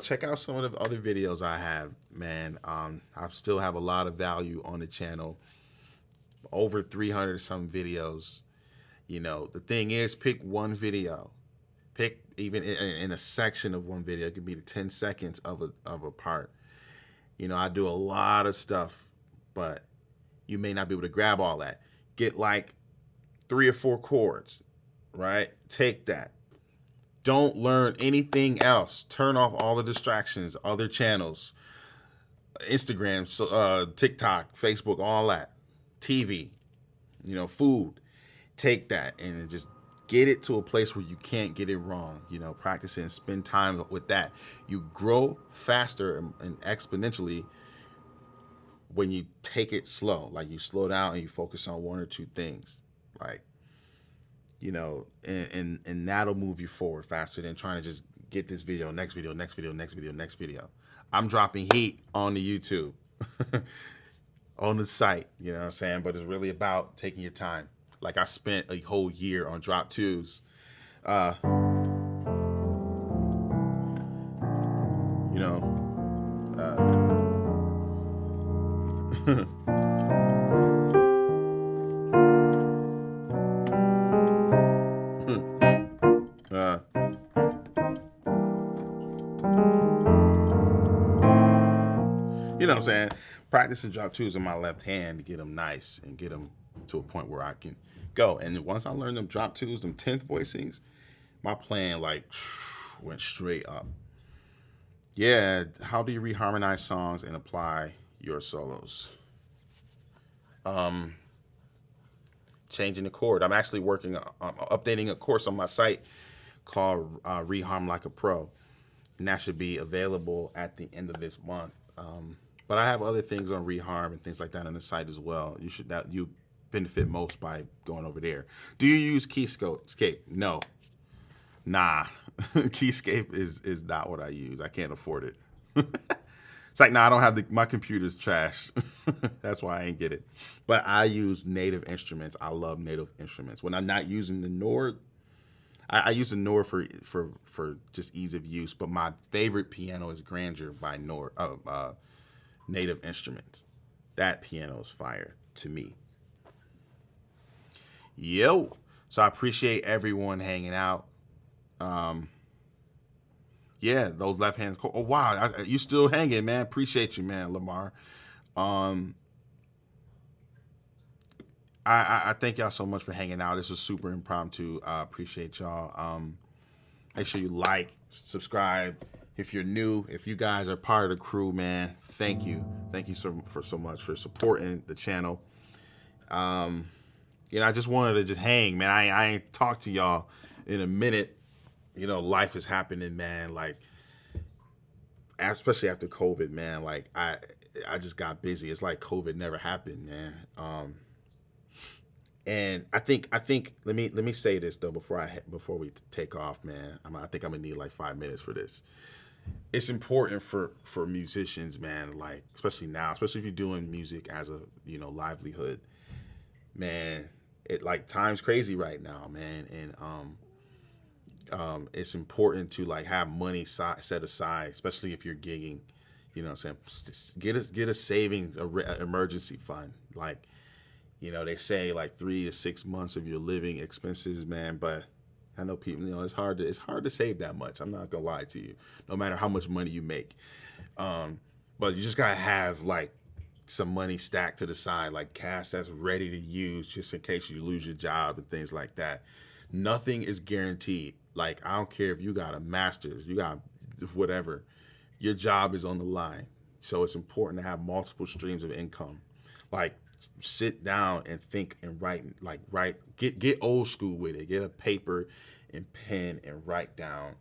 Check out some of the other videos I have, man. I still have a lot of value on the channel. Over 300 some videos. The thing is, pick one video. Pick even in a section of one video. It could be the 10 seconds of a part. I do a lot of stuff, but you may not be able to grab all that. Get like 3 or 4 chords, right? Take that. Don't learn anything else. Turn off all the distractions, other channels, Instagram, TikTok, Facebook, all that. TV, food. Take that and just get it to a place where you can't get it wrong. Practice it and spend time with that. You grow faster and exponentially when you take it slow. Like you slow down and you focus on 1 or 2 things. Like, and that'll move you forward faster than trying to just get this video, next video, next video, next video, next video. I'm dropping heat on the YouTube, on the site, you know what I'm saying? But it's really about taking your time. Like I spent a whole year on drop 2s. what I'm saying? Practicing drop twos in my left hand to get them nice and get them to a point where I can go. And once I learned them drop twos, them 10th voicings, my playing like went straight up. Yeah, how do you reharmonize songs and apply your solos? Changing the chord. I'm actually working on updating a course on my site called Reharm Like a Pro, and that should be available at the end of this month. But I have other things on reharm and things like that on the site as well. You benefit most by going over there. Do you use Keyscape? No. Nah. Keyscape is not what I use. I can't afford it. It's like, nah, I don't have my computer's trash. That's why I ain't get it. But I use native instruments. I love native instruments. When I'm not using the Nord, I use the Nord for just ease of use. But my favorite piano is Grandeur by Native Instruments. That piano is fire to me. Yo. So I appreciate everyone hanging out. Yeah, those left hands. Oh wow, you still hanging, man. Appreciate you, man, Lamar. I thank y'all so much for hanging out. This was super impromptu. I appreciate y'all. Make sure you like, subscribe. If you're new, if you guys are part of the crew, man, thank you. Thank you so much for supporting the channel. I just wanted to just hang, man. I ain't talked to y'all in a minute. Life is happening, man. Like, especially after COVID, man. Like, I just got busy. It's like COVID never happened, man. And I think let me say this though before we take off, man. I think I'm gonna need like 5 minutes for this. It's important for musicians, man. Like, especially now, especially if you're doing music as a livelihood, man. It like time's crazy right now, man, and it's important to like have money set aside, especially if you're gigging. You know what I'm saying? Get a savings, emergency fund. Like, they say like 3 to 6 months of your living expenses, man. But I know people, it's hard to save that much. I'm not gonna lie to you, no matter how much money you make. But you just gotta have like some money stacked to the side, like cash that's ready to use just in case you lose your job and things like that. Nothing is guaranteed. Like, I don't care if you got a master's, you got whatever, your job is on the line. So it's important to have multiple streams of income. Like, sit down and think and write, get old school with it. Get a paper and pen and write down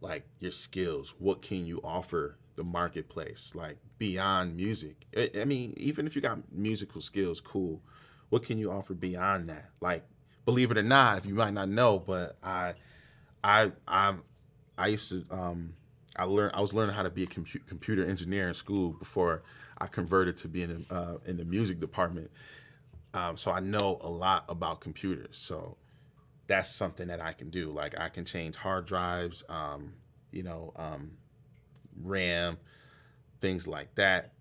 like your skills. What can you offer the marketplace, like beyond music? I mean, even if you got musical skills, cool. What can you offer beyond that? Like, believe it or not, if you might not know, but I used to I was learning how to be a computer engineer in school before I converted to being in the music department. So I know a lot about computers. So that's something that I can do. Like, I can change hard drives, RAM, things like that,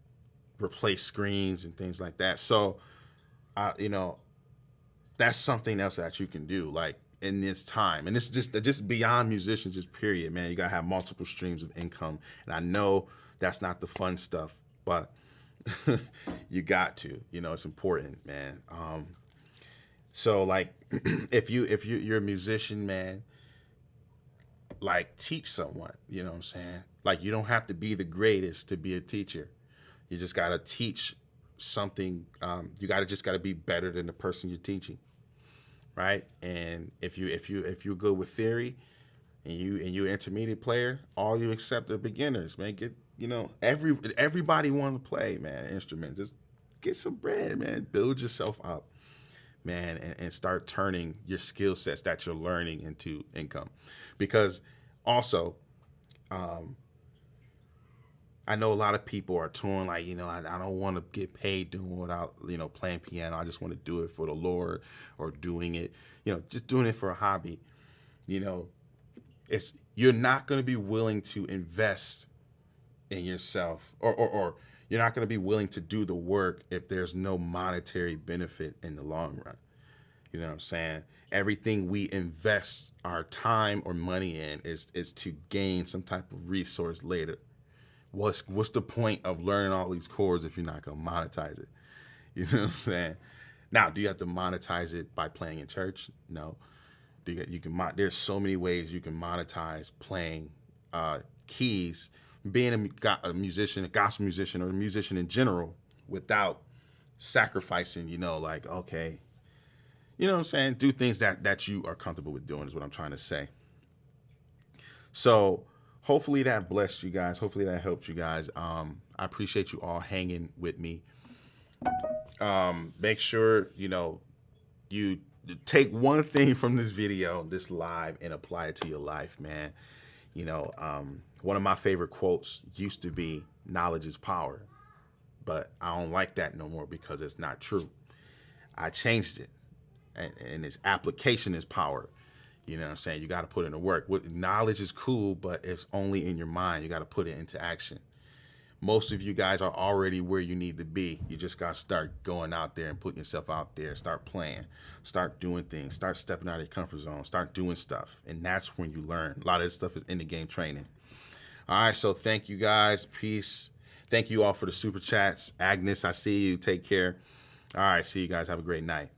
replace screens and things like that. So, that's something else that you can do, like, in this time. And it's just beyond musicians, just period, man. You gotta have multiple streams of income. And I know that's not the fun stuff, but you got to, it's important, man. So like, if you're a musician, man, like, teach someone, you know what I'm saying? Like, you don't have to be the greatest to be a teacher. You just gotta teach something. You gotta be better than the person you're teaching, right? And if you're good with theory, and you're an intermediate player, all you accept are beginners, man. Everybody want to play, man, instrument. Just get some bread, man. Build yourself up, man, and start turning your skill sets that you're learning into income. Because also, I know a lot of people are torn, like, I don't want to get paid doing without, playing piano. I just want to do it for the Lord, or doing it, just doing it for a hobby. You're not going to be willing to invest in yourself, or you're not going to be willing to do the work if there's no monetary benefit in the long run. You know what I'm saying? Everything we invest our time or money in is to gain some type of resource later. what's the point of learning all these chords if you're not gonna monetize it? You know what I'm saying? Now, do you have to monetize it by playing in church? No. There's so many ways you can monetize playing keys, being a musician, a gospel musician, or a musician in general, without sacrificing, like, okay, you know what I'm saying? Do things that you are comfortable with doing is what I'm trying to say. So hopefully that blessed you guys. Hopefully that helped you guys. I appreciate you all hanging with me. Make sure, you take one thing from this video, this live, and apply it to your life, man. One of my favorite quotes used to be, knowledge is power, but I don't like that no more because it's not true. I changed it, and its application is power. You know what I'm saying? You got to put in the work. Knowledge is cool, but it's only in your mind. You got to put it into action. Most of you guys are already where you need to be. You just got to start going out there and putting yourself out there. Start playing. Start doing things. Start stepping out of your comfort zone. Start doing stuff. And that's when you learn. A lot of this stuff is in the game training. All right, so thank you guys. Peace. Thank you all for the super chats. Agnes, I see you. Take care. All right, see you guys. Have a great night.